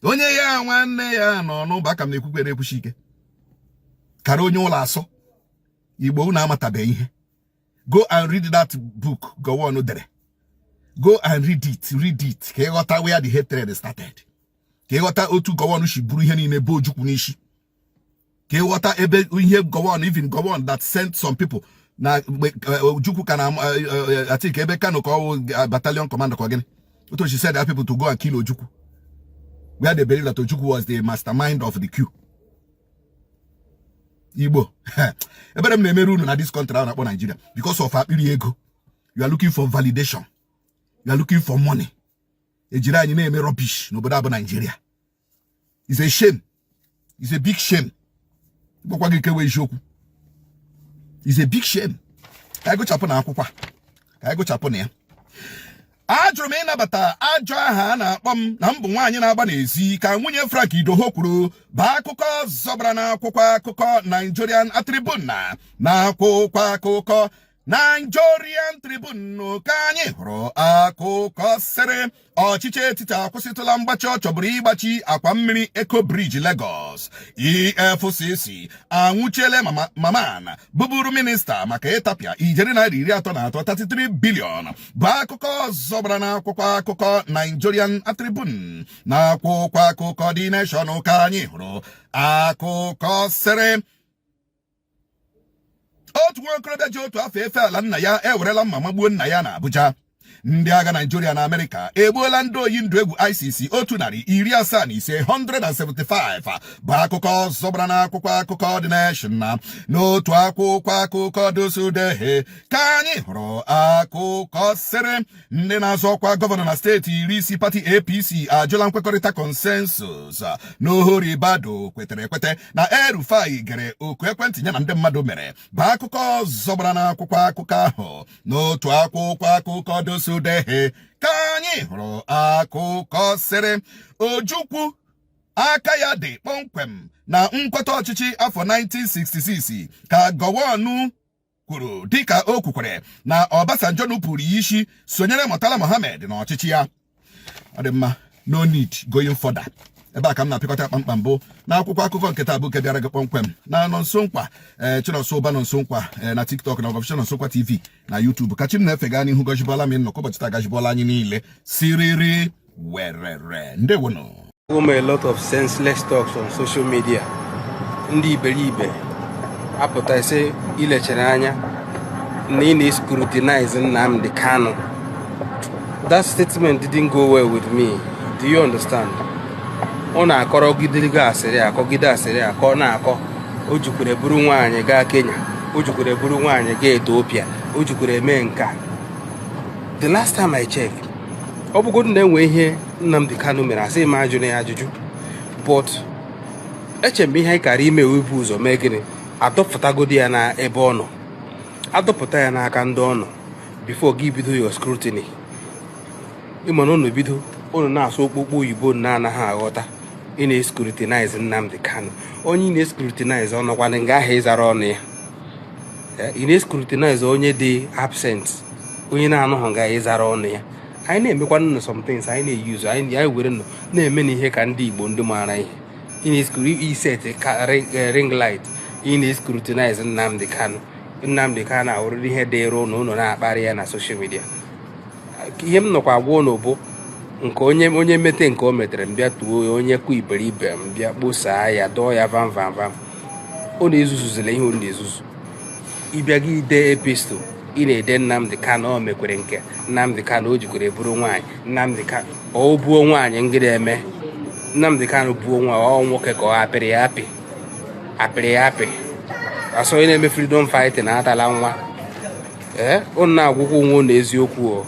Onye ya one ya no back am the Kupe Pushike. Caronio Lasso. Ibo na matabe. Go and read that book. Go on there. Go and read it. Kegota where the hatred started. Kegota otu go on she buru hen in a boju kunishi. Kegota ebe unhe go on even go on that sent some people. Na Juku can I think ebe kano call battalion commander again. She said that people to go and kill Ojuku. Where they believe that Ojuku was the mastermind of the coup. Igbo. Ebe me meru na this country na Nigeria because of our ego. You are looking for validation. You are looking for money. Ejira you name rubbish. Nobody about Nigeria. It's a shame. It's a big shame. It's a big shame. I go chapon akwukwa. I go chapon ya. Ajụrụ m ịnabata ajọ aha na-akpọ m na mbụ nwaanyị na-agba n'ezi ka nwunye Frank Idoho kwuru bụ akụkọ zọbara na akwụkwọ akụkọ Nigerian Tribune na akwụkwọ akụkọ Nigerian Tribune ka anyị hụrụ akụkọ sịrị ọchịchị etiti akwụsịtụla mgbachi ọ chọburu ịgbachi akwa mmiri Eco Bridge Lagos. EFCC anwụchiele Mamman bụbụrụ minista maka ịtapịa ijeri naira 33 billion bụ akụkọ zọbara na akwụkwọ akụkọ Nigerian Tribune na akwụkwọ akụkọ The Nation ka anyị hụrụ akụkọ sịrị otu nwokorobịa ji otu afọ efe ala nna ya ewerela mma magbuo nna ya na Abuja. Ndị agha Nigeria na America egbuola ndị oyi ndụ egwu ICC 175 bụ akụkọ zọbara na akwụkwọ akụkọ The Nation na n'otu akwụkwọ akụkọ dosudehe ka anyị hụrụ akụkọ sịrị ndị na-azọ ọkwa gọvanọ na steeti 10 pati APC ajụla nkwekọrịta consensus n'Ohori Bado kwetere ekwete na El-Rufai gere oku ekwentị ya na ndị mmadụ mere bụ akụkọ zọbara na akwụkwọ akụkọ ahụ n'otu akwụkwọ akụkọ dosudehe ka anyị hụrụ akụkọ sịrị Ojukwu aka ya dị kpọmkwem na nkweta ọchịchị afọ 1966 ka gọwanụ kwuru dịka o kwukwere na Obasanjo nupụrụ isi sonyere Murtala Mohammed n'ọchịchị ya. Ọ dị mma, no need going further. Ebe a ka m na-apịkọta kpamkpam bụ n'akwụkwọ akụkọ nke taa bụ nke bịara gị kpọmkwem na Nonso Nkwa Chinonso Ụba Nonso Nkwa na TikTok na Official Nonso Nkwa TV na YouTube. Ka chi m na-efega n'ihu gọjibola m nnọkọ ụbọchị taa gajibola anyị niile siriri werere. Ndewonu. A lot of senseless talks on social media. Ndị iberibe apụta ise ilechere anya na ị na-scrutinize Nnamdi Kanu. That statement didn't go well with me. Do you understand? Ọ na-akọrọ gidere asịrị akọ na-akọ o jukwere buru nwaanyị gaa Kenya, o jukwere buru nwaanyị gaa Ethiopia, o jukwere eme nka. The last time I checked, ọ bụgodu na enwe ihe Nnamdi Kanu mere asị ma ajụ na ya ajụjụ, but eche m ihe anyị kara ime wepụ ụzọ mee gịnị adọpụtagodi ya na ebe ọ nọ, adọpụta ya n'aka ndị ọ nọ before gị bido your scrutiny. Ịma na unu bido unu na-asụ okpukpu oyibo na-anaghị aghọta. Ị na-scrutinize Nnamdi Kanu. Onye ị na-scrutinize ọnọkwana nga ahụ ịzara ọnụ ya. Ị na-scrutinize onye dị absent, onye na-anọghị nga ịzara ọnụ ya. Anyị na-emekwa nnụ some things anyị na-eyuzu anyị were nnụ na-eme n'ihe ka ndị Igbo ndị maara ihe. Ị na-iset ring light, ị na-scrutinize Nnamdi Kanu. Nnamdi Kanu awụrụ ihe dịrị ụnụ na-akparị ya na social media. Ihe m nọkwa agwa ụnụ bụ nke onye mete nke o metere mbịa tuo onye kwa iberibe mbịa kposaa ya dọọ ya vam. Ọ na-ezuzuzile ihe ọ na-ezuzu. Ịbịa gị dee epistle ị na-ede Nnamdi Kanu o mekwere nke Nnamdi Kanu o jikwere bụrụ nwaanyị Nnamdi Kanu o buo nwaanyị ngịrị eme Nnamdi Kanu buo nwa ọ nwoke ka ọ apịrị ya apị asọ onye na-eme freedom fighting na-atala nwa unu na-agwụkwọ onwe na eziokwu o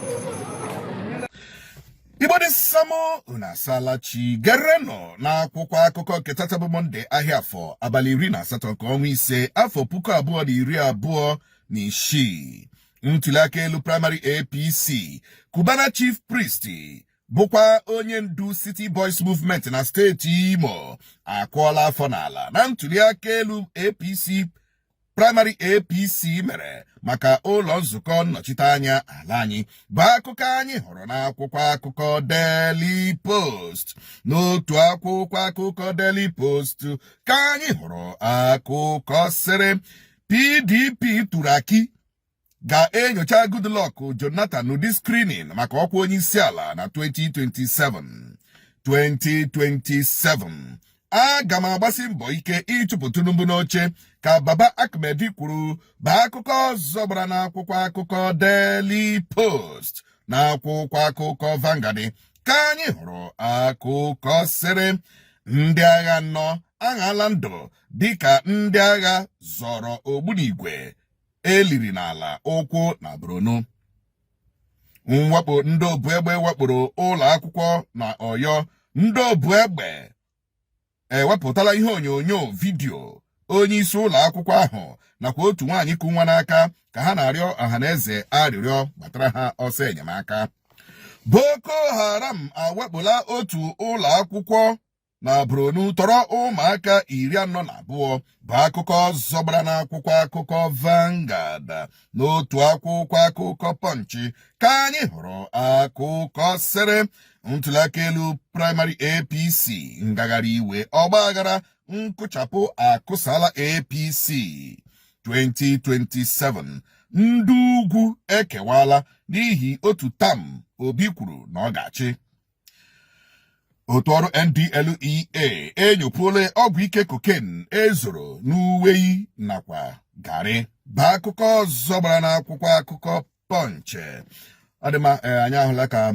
Igbo dị samo unasalachi gereno na akwụkwọ akụkọ nke tata bụ Mọnde ahịa afọ abalị 18 nke ọnwa ise afọ 2026. Ntụliaka elu primary APC Cubana Chief Priest bụkwa onye ndu City Boys Movement na steeti Imo akụọla afọ n'ala na ntụliaka elu APC primary APC mere maka ụlọ nzukọ nnọchiteanya ala anyị bụ akụkọ anyị hụrụ n'akwụkwọ akụkọ Daily Post. N'otu akwụkwọ akụkọ Daily Post ka anyị hụrụ akụkọ sịrị PDP Turaki ga-enyocha Goodluck Jonathan n'ụdị screening maka ọkwa onye isi ala na 2027. Aga m agbasi mbọ ike ịchụpụ Tinubu n'oche ka Baba Ahmed kwuru bụ akụkọ ọzọ gbara n'akwụkwọ akụkọ Daily Post na akwụkwọ akụkọ Vanguard ka anyị hụrụ akụkọ sịrị ndị agha 4 aṅala ndụ dịka ndị agha zọrọ ogbunigwe eliri n'ala ụkwụ na Borno. Mwakpo ndị obu egbe wakporo ụlọ akwụkwọ na Ọyọ. Ndị obu egbe ewepụtala ihe onyonyo vidiyo onye isi ụlọ akwụkwọ ahụ nakwa otu nwaanyị kụ nwa n'aka ka ha na-arịọ ọhaneze arịrịọ gbatara ha ọsọ enyemaka. Boko Haram awakpola otu ụlọ akwụkwọ na Borno tọrọ ụmụaka 42 bụ akụkọ ọzọ gbara n'akwụkwọ akụkọ Vanguard. N'otu akwụkwọ akụkọ Punch ka anyị hụrụ akụkọ sịrị ntụliaka elu primary APC ngagharị iwe ọgbaghara nkụchapụ akụsala APC 2027. Ndị ugwu ekewala n'ihi otu tam Obi kwuru na ọ ga-achị. Otu ọrụ NDLEA enyopụla ọgwụ ike koken ezoro n'uweyi nakwa garị bụ akụkọ ọzọ gbara n'akwụkwọ akụkọ Punch. Ọ dị mma, anyị ahụla ka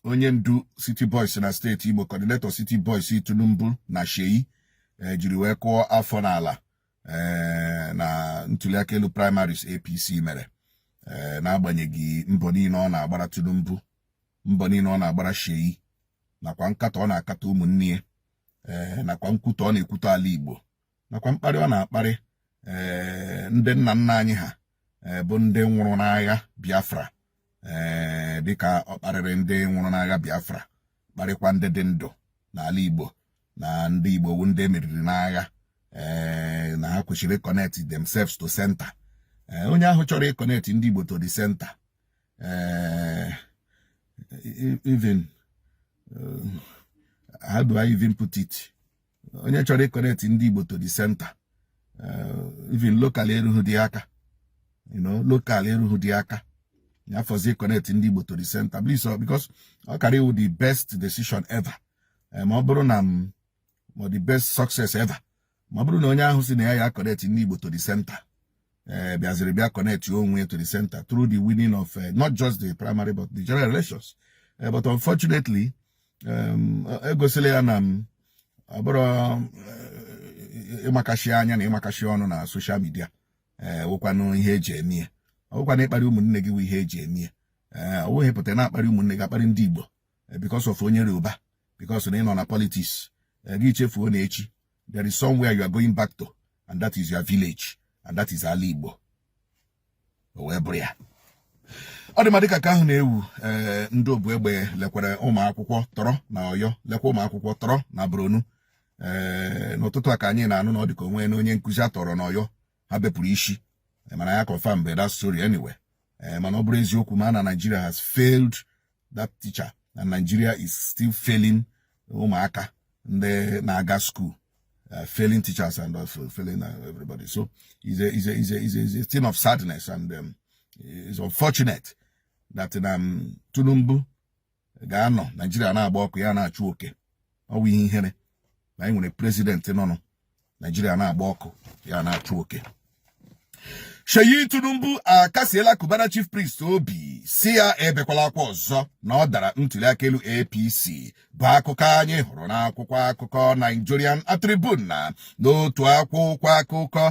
onye ndu City Boys na steeti Imo, coordinator City Boys Tinubu na Sheyi jiri wee kụọ afọ n'ala na ntụliaka elu primaries APC mere, n'agbanyeghị mbọ niile ọ na-agbara Tinubu, mbọ niile ọ na-agbara Sheyi, nakwa nkatọ ọ na-akatọ ụmụnne ya, nakwa nkwutọ ọ na-ekwutọ ala Igbo, nakwa mkparị ọ na-akparị ndị nna nna anyị ha bụ ndị nwụrụ n'agha Biafra, dịka ọ kparịrị ndị nwụrụ n'agha Biafra, kparịkwa ndị dị ndụ n'ala Igbo na ndị Igbo ndị emeriri n'agha, na ha kwesịrị connect themselves to center. Onye ahụ chọrọ ịconnect ndị Igbo to the center, even how do I even put it? Onye chọrọ ịconnect ndị Igbo to the center, even local erughị dị aka, local erughị dị aka. Ya fọzie connect ndị Igbo to the center, please, because ọ carry with the best decision ever. Ma ọ bụrụ na the best success ever. Ma ọ bụrụ na onye ahụ si na ya connect ndị Igbo to the center, bịaziri bịa connect onwe to the center through the winning of not just the primary but the general elections. But unfortunately, egosila ya na abụrụ ịmakashi anya na ịmakashi ọnụ na social media wụkwanụ ihe eji eme ya. Ọwụkwa na-ekparị ụmụnne gị wụ ihe eji eme ya. Ọwụghị pụta na-akparị ụmụnne gị akparị ndị Igbo because of onye Yoruba, because na ị nọ na politics. Gị chefuo na echi there is somewhere you are going back to, and that is your village, and that is ala Igbo. O wee bụrụ ya. Ọ dị ma dịka ka ahụ na-ewu ndị obu egbe lekwere ụmụ akwụkwọ tọrọ na Ọyọ, lekwa ụmụ akwụkwọ tọrọ na Borno. N'ụtụtụ a ka anyị na-anụ na ọ dịka onwe na onye nkụzi atọrọ na Ọyọ ha bepụrụ isi, mana ya confirm that story anyway. Mana ọ bụrụ eziokwu, ma na Nigeria has failed that teacher, and Nigeria is still failing ụmụaka ndị na-aga school, failing teachers and failing everybody. So it's a thing of sadness, and it's unfortunate that Tinubu ga-anọ Nigeria na-agba ọkụ ya na-achụ oke. Ọ bụ ihe ihere na anyị nwere president nọ Nigeria na-agba ọkụ ya na-achụ oke. Sheyi Tinubu akasiela Cubana chief priest obi si ya ebekwala akwa ọzọ na ọ dara ntuli aka elu APC bụ akụkọ anyị hụrụ n'akwụkwọ akụkọ Nigerian Tribune na n'otu akwụkwọ akụkọ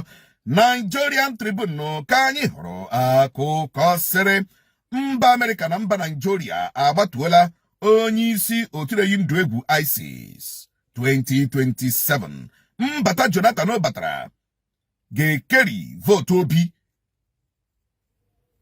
Nigerian Tribune ka anyị hụrụ akụkọ sịrị mba Amerịka na mba Nigeria agbatuola onye isi otu eyi ndụ egwu ISIS 2027 mbata Jonathan batara ga-ekeri votu obi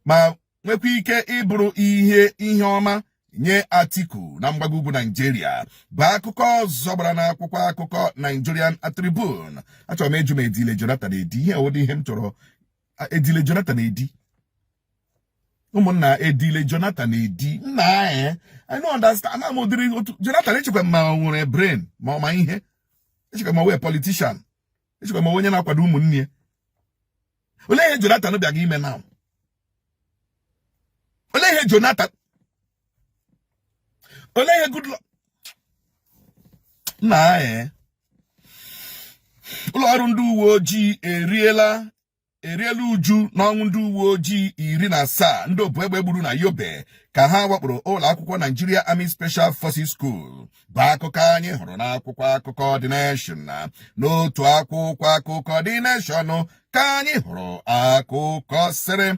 ma nwekwa ike ịbụrụ ihe ọma nye Atiku na mgbago ugwu Nigeria bụ akụkọ ọzọ gbara n'akwụkwọ akụkọ Nigerian Tribune. Achọrọ m eju m Edile Jonathan edi ihe ụdị ihe m chọrọ Edile Jonathan edi ụmụnna Edile Jonathan edi nna I don't understand na modiri otu Jonathan echekwa ma nwere brain ma ọma ihe echekwa ma wee politician echekwa ma onye na-akwado ụmụnne olee ihe Jonathan bịaga ime na olee ihe Jonathan olee ihe Goodluck na ụlọ ọrụ ndị uwe ojii eriela uju n'ọnwụ ndị uwe ojii 17 ndị obu egbe gburu na Yobe ka ha wakporo ụlọ akwụkwọ Nigeria Army Special Forces School bụ akụkọ anyị hụrụ n'akwụkwọ akụkọ The Nation na n'otu akwụkwọ akụkọ The Nation ka anyị hụrụ akụkọ sịrị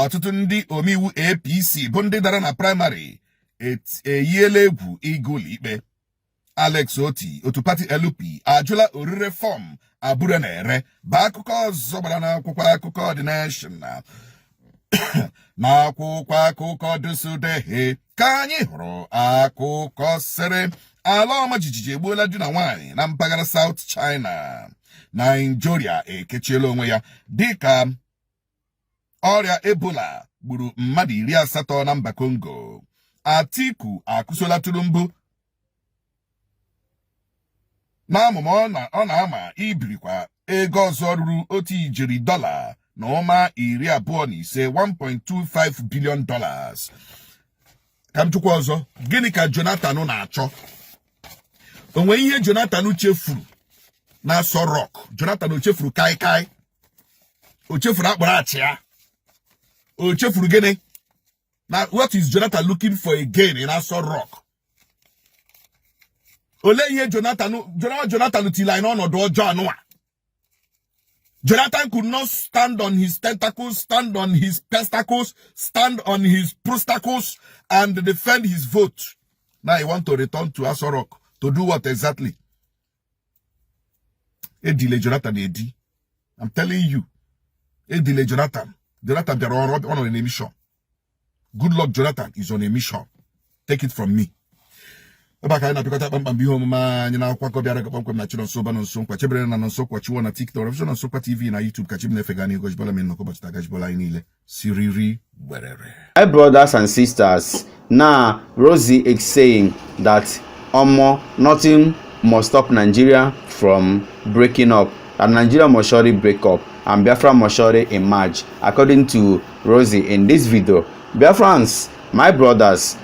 ọtụtụ ndị omeiwu APC bụ ndị dara na praịmarị eyiela egwu ịga ụlọikpe. Alex Oti otu pati LP ajụla orire fọm abụrụ na-ere bụ akụkọ ọzọ gbara n'akwụkwọ akụkọ The Nation na n'akwụkwọ akụkọ Dosodeghe ka anyị hụrụ akụkọ sịrị ala ọma jijiji egbuola di na nwaanyị na mpaghara South China. Nigeria ekechiela onwe ya dịka ọrịa Ebola gburu mmadụ 80 na mba Congo. Atiku akụsola Tinubu n'amụma ọ na-ama ibirikwa ego ọzọ ruru otu ijeri dọla na ụma 25 $1.25 billion. Ka m chukwu ọzọ, gịnị ka Jonathan na-achọ? Onwe ihe Jonathan chefuru na Aso Rock. Jonathan o chefuru kai o chefuru akpara achị ya, o chefuru gịnị? Now, what is Jonathan looking for again in Aso Rock? Ole ihe Jonathan tila in ọnọdụ ọjọọ anụwa. Jonathan could not stand on his tentacles, stand on his testicles, stand on his prostacles, and defend his vote. Now he want to return to Aso Rock to do what exactly? Edile Jonathan edi. I'm telling you. Edile Jonathan. Jonathan bịara on an emission. Goodluck Jonathan is on a mission. Take it from me. Baka na pikota pambi homa nyina akwakọ bịara kpọmkwem na chino soba no nso kwa chebere na nso kwa chiwo na TikTok, revision na Sokwa TV na YouTube ka chimne fegani gojbola men no kobachita gajbola inile. Siriri werere. My brothers and sisters, now Rosie is saying that nothing must stop Nigeria from breaking up. And Nigeria must surely break up and Biafra must surely emerge. According to Rosie in this video, Biafrans, my brothers,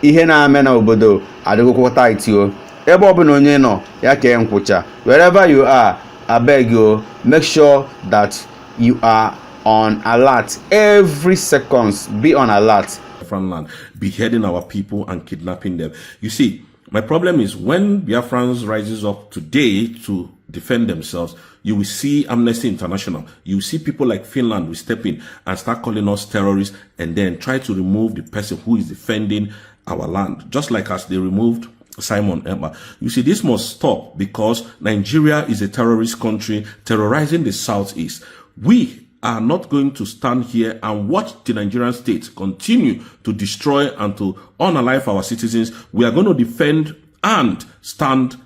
ihe na-ame na obodo adịgokwa tight yo. Ebe ọbụla onye nọ ya kee nkwụcha. Wherever you are, I beg you, make sure that you are on alert every seconds. Be on alert. Biafran land, beheading our people and kidnapping them. You see, my problem is when Biafrans rises up today to defend themselves, you will see Amnesty International, you will see people like Finland will step in and start calling us terrorists and then try to remove the person who is defending our land, just like as they removed Simon Emma. You see, this must stop because Nigeria is a terrorist country terrorizing the Southeast. We are not going to stand here and watch the Nigerian state continue to destroy and to unalive our citizens. We are going to defend and stand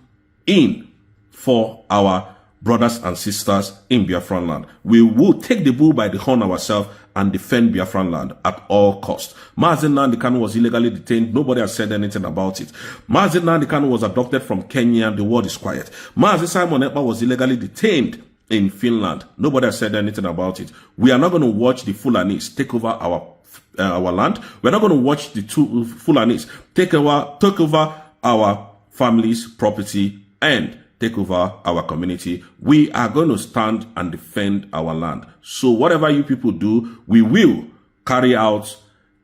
in for our brothers and sisters in Biafran land. We will take the bull by the horn ourselves and defend Biafran land at all costs. Mazen Nnamdi Kanu was illegally detained. Nobody has said anything about it. Mazen Nnamdi Kanu was abducted from Kenya. The world is quiet. Mazen Simon Ekpa was illegally detained in Finland. Nobody has said anything about it. We are not going to watch the Fulanis take over our land. We're not going to watch the Fulanis take over our family's property and take over our community. We are going to stand and defend our land. So whatever you people do, we will carry out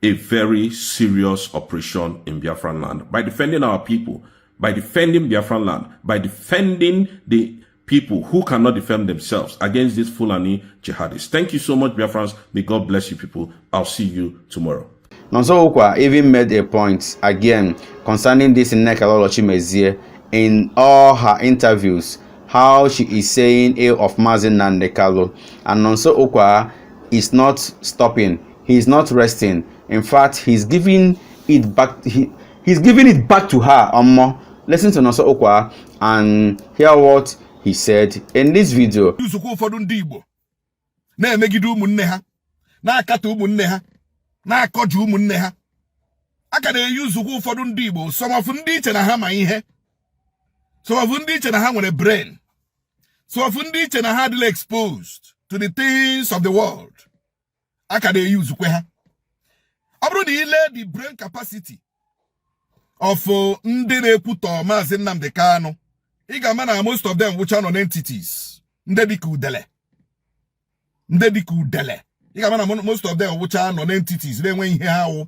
a very serious operation in Biafran land by defending our people, by defending Biafran land, by defending the people who cannot defend themselves against these Fulani jihadists. Thank you so much, Biafrans. May God bless you people. I'll see you tomorrow. Nonso Ukwa even made a point again concerning this in Mezie in all her interviews, how she is saying ill of Mazi Nnamdi Kanu, and Nonso Ukwa is not stopping, he is not resting. In fact, he's giving it back. He's giving it back to her. Listen to Nonso Ukwa and hear what he said in this video. Na-akọju ụmụnne ha aka na-eyuzu kwa ụfọdụ ndị Igbo, some of ndị iche na ha ma ihe, some of ndị iche na ha nwere brain, some of ndị iche na ha adịla exposed to the things of the world, aka na-eyuzu kwa ha. Ọ bụrụ na ile the brain capacity of ndị na-ekwutọ Maazị Nnamdi Kanu, ị ga-ama na most of them wụcha nọ entities ndị dịka udele, ndị dịka udele. Most of them which are non-entities, they when how,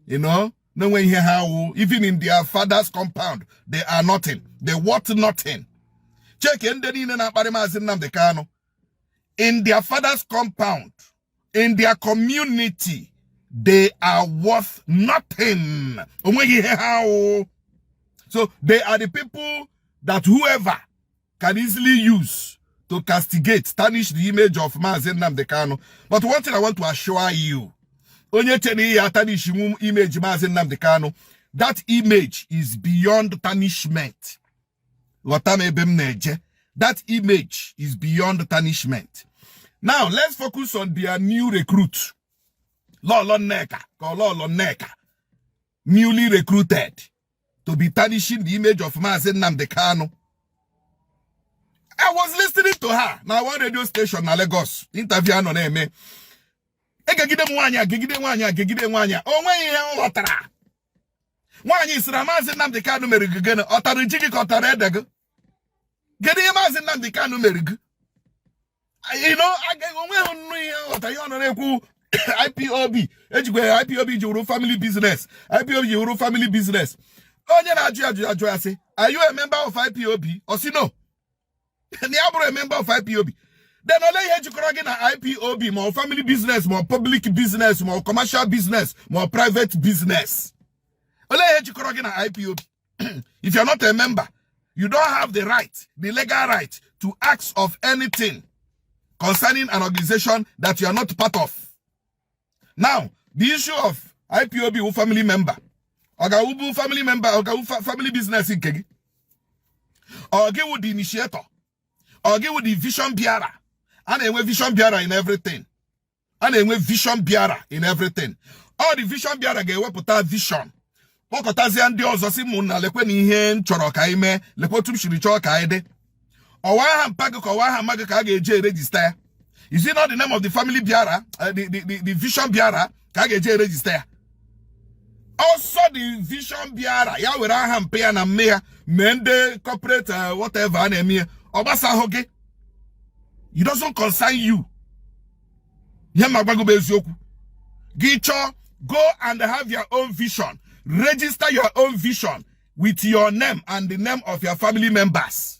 you know, no when how, even in their father's compound, they are nothing. They worth nothing. Check in the in their father's compound, in their community, they are worth nothing. So they are the people that whoever can easily use to castigate, tarnish the image of Mazi Nnamdi Kanu. But one thing I want to assure you, tarnish image Mazi Nnamdi Kanu, that image is beyond tarnishment. That image is beyond tarnishment. Now, let's focus on their new recruit. Lolo Neka, newly recruited to be tarnishing the image of Mazi Nnamdi Kanu. I was listening to her na one radio station na Lagos, interview on me. Gegide nwanya. Onwe ihe ọtara. Nwanya sira Mazi Nnamdi Kanu mere gene, ọtara jigi ka ọtara edego. Gede Mazi Nnamdi Kanu mere gu. You know, onwe nnu ihe ọtara ya na-ekwu IPOB. Ejigwe IPOB ji family business. IPOB ji family business. Onye na-ajụ ya sị, are you a member of IPOB? Or si no? Niabro a member of IPOB. Then only here na IPOB, more family business, more public business, more commercial business, more private business. Only here na IPOB. If you're not a member, you don't have the right, the legal right, to ask of anything concerning an organization that you are not part of. Now, the issue of IPOB family member, Oga family member, Oga family business in Kegi, or give the initiator. Or give with the vision bearer. And a vision bearer in everything. And a vision bearer in everything. All the vision bearer get what put vision. Okotazi and Dios Osimuna lekwe ni hen choro kaime, lekwe tum shiricho kaide. Owa hampago kawa magaga geje register. Is it not the name of the family bearer? The vision bearer kageje register. Also the vision bearer, ya wera hampea na mea, mende corporate whatever and me. It doesn't concern you. Gicho, go and have your own vision. Register your own vision with your name and the name of your family members.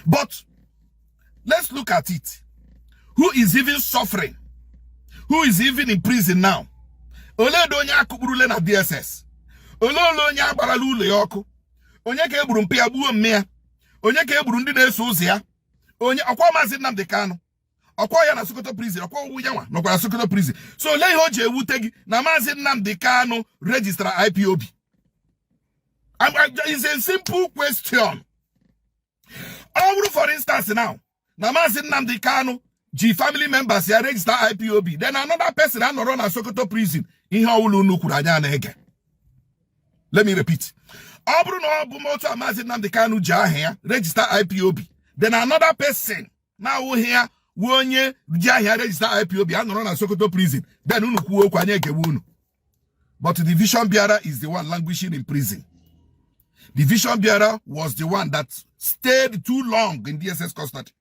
But let's look at it. Who is even suffering? Who is even in prison now? Oledonya kuburule na DSS. Ololonya baralule yoko. Onye ka egburu mpe ya gbuo mmea. Onye ka egburu ndị na-eso ụzọ ya. Onye akwa Maazị Nnamdi Kanu. Akwa ya na Sokoto prison, akwa uwu yanwa nọkwa na Sokoto prison. So le ihe o ji ewute gị na Maazị Nnamdi Kanu register IPOB. It's a simple question. For instance now, na Maazị Nnamdi Kanu G family members ya register IPOB. Then another person anọrọ na Sokoto prison. Ihe ọwụlụ unu kwuru anya na-ege. Let me repeat. Maazị Nnamdi Kanu ji aha ya register IPOB. Then another person now here wonye ji aha ya register IPOB anọrọ na Sokoto prison. Then unu kwuo okwu anya egewe unu. But the vision bearer is the one languishing in prison. The vision bearer was the one that stayed too long in DSS custody.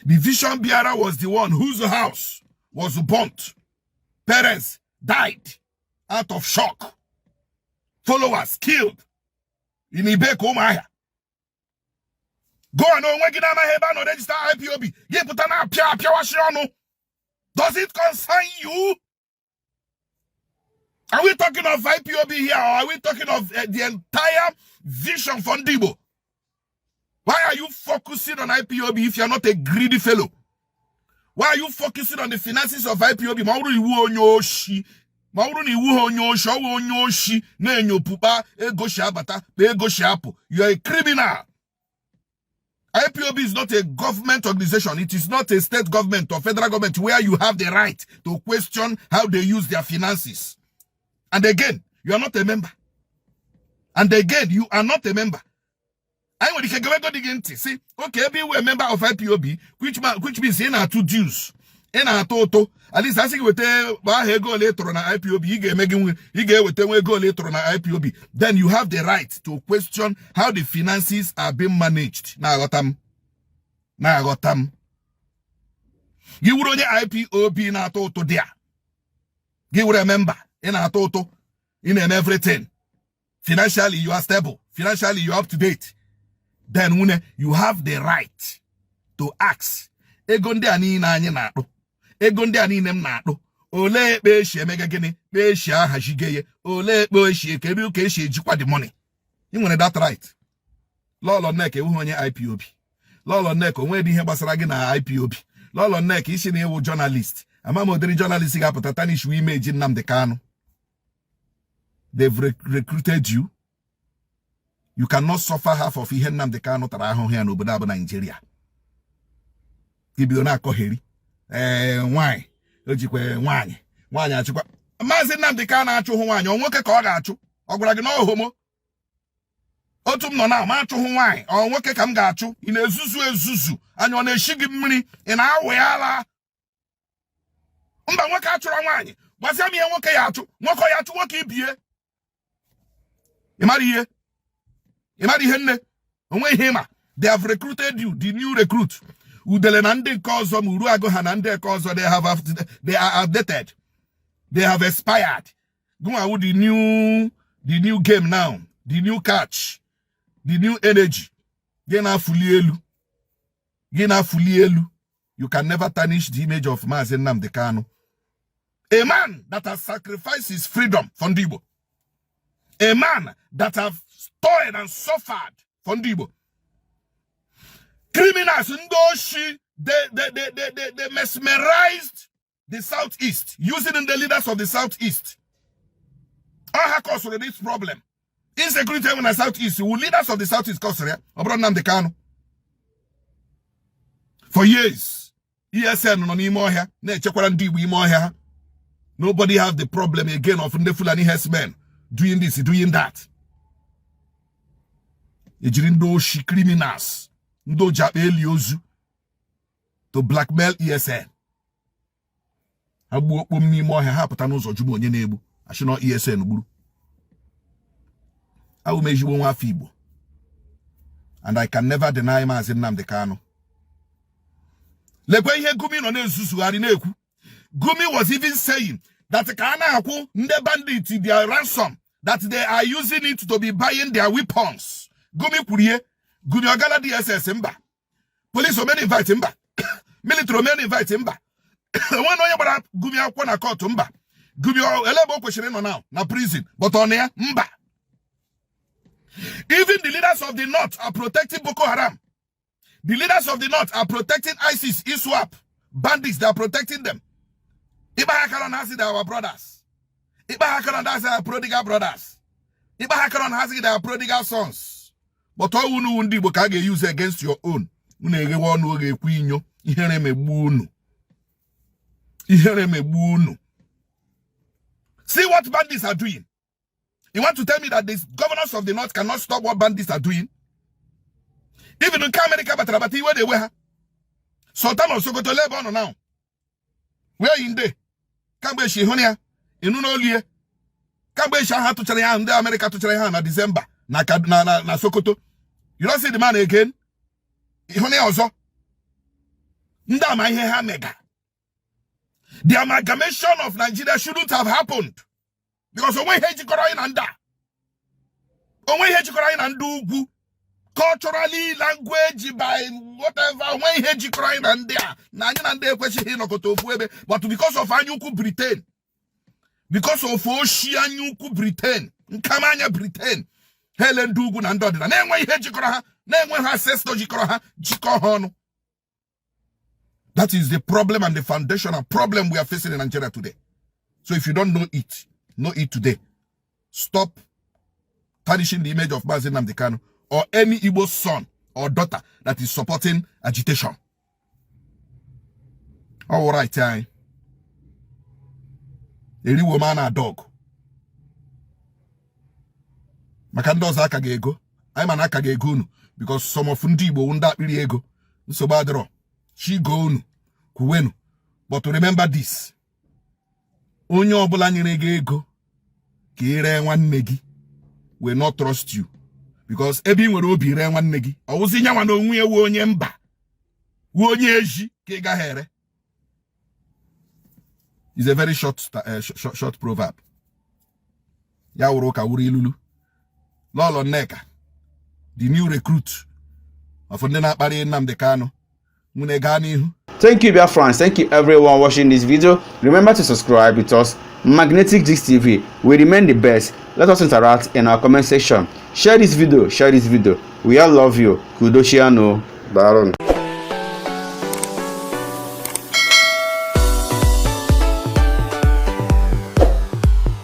The vision bearer was the one whose house was burnt. Parents died out of shock. Followers killed. In Ibeko Maya. Go on, no register IPOB. Does it concern you? Are we talking of IPOB here, or are we talking of the entire vision for Ndibo? Why are you focusing on IPOB if you're not a greedy fellow? Why are you focusing on the finances of IPOB? You are a criminal. IPOB is not a government organization. It is not a state government or federal government where you have the right to question how they use their finances. And again, you are not a member. And again, you are not a member. I want to see, okay, be a member of IPOB, which means in our two dues. In our total, at least I think with a go later on IPOB, you get with a go later on IPOB. Then you have the right to question how the finances are being managed. Now I got them. You would only IPOB in our total there. You would remember in our total, in everything. Financially, you are stable. Financially, you are up to date. Then you have the right to ask. Egonde ani na anye na do. Egonde ani nem na do. Ole be she mega gini. Be she hashigeye. Ole be she kedu ke she jikwa the money. You want that right. Lolo nek ewu onye IPOB. Lolo nek onwe di ihe gbasara gi na IPOB. Lolo nek isi na ewu journalist. Ama modern journalist ga put tarnish we image Nnamdi Kanu. They've recruited you. You cannot suffer half of ihe Nnamdi Kanu tara ahụ here n'obodo abụ Nigeria. Ibido na akoheri. Nwanyị. Ojikwe nwanyị. Nwanyị achụkwa. Maazị Nnamdi Kanu achụhụ nwanyị. O nwoke ka ọ ga-achụ. Ọ gwara gị na ọ homo. Otu m nọ na ma achụhụ nwanyị. Ọ nwoke ka m ga-achụ. Ị na-ezuzu ezuzu. Anya ọ na-eshi gị mmiri. Ị na-awe ala. Mba nwoke achụrụ nwanyị. Gbasịa m ihe nwoke ya achụ. Nwoke ya achụ nwoke ibie. Imari henne. They have recruited you, the new recruit. Udele na ndị nke ọzọ muru ago ha na ndị nke ọzọ they are outdated. They have expired. Go on with the new game now, the new catch, the new energy. Gena fully elu. You can never tarnish the image of Maazị Nnamdi Kanu. A man that has sacrificed his freedom for Ndibo. A man that have toiled and suffered for Ndibo. Criminals in Doshi, they mesmerized the Southeast, using the leaders of the Southeast. All cause for this problem. Insecurity in the Southeast, who leaders of the Southeast cause Nnamdi Kanu. For years, ESN no more here, nobody have the problem again of the Fulani herdsmen doing this, doing that. Ejirindo criminals ndo jabe eliozu to blackmail ESN. Abu okpom ni mo ha pụta n'ụzọ jubu onye na-egbu ashino ESN gburu. Awu mejibo nwa afọ Igbo. And I can never deny Maazị Nnamdi Kanu. Lekwe ihe Gumi no na-ezuzugharị na-ekwu. Gumi was even saying that Kana akwu nde bandits their ransom, that they are using it to be buying their weapons. Gumi Kuriye, Gumi Ogala DSS Mba. Police will invite Mba. Military will invite Mba. One no yabara Gumi akwana court Mba. Gumi elebo question now na prison, but on here Mba. Even the leaders of the North are protecting Boko Haram. The leaders of the North are protecting ISIS, ISWAP, bandits. They are protecting them. Iba Hakaron has it our brothers. Iba Hakaron has our prodigal brothers. Iba Hakaron has it our prodigal sons. But all unu undi bokage use against your own. Unege wonu oge kwinyo. Ihere megbu unu. See what bandits are doing. You want to tell me that the governors of the North cannot stop what bandits are doing? Even in America, but where they were. Sultan of Sokoto Lebanon now. Where in there? Kambe Shihonia, in Unolie. Kambe Shaha to Charihan, the America to Charihan in December. na Sokoto. You don't see the man again. The amalgamation of Nigeria shouldn't have happened. Because culturally, language, by whatever, but because of Anyuku Britain, because of Oceanuku Britain, Nkamanya Britain, Helen Dugun and Dodin, and then when that is the problem and the foundational problem we are facing in Nigeria today. So if you don't know it today. Stop tarnishing the image of Mazi Nnamdi Kanu or any Igbo son or daughter that is supporting agitation. All right, a real woman a dog. Makandos akagego. I'm an akagego because some of Ndibo won't that really ego. So badro. She go kuwenu. But remember this. Onyo obulanyirege ego. Kire one negi will not trust you. Because ebi nwere obi re nwanne gi. Owuzi nya wana onwe ewu onye mba. Wu onye eji ka ga here. It's a very short proverb. Ya wuru ka wuru ilulu. Lolo Neka, the new recruit of Nnamdi Nnamdi Kanu. Thank you, Biafrans. Thank you, everyone watching this video. Remember to subscribe with us. Magnetic Gist TV will remain the best. Let us interact in our comment section. Share this video. We all love you. Kudoshiano Baron.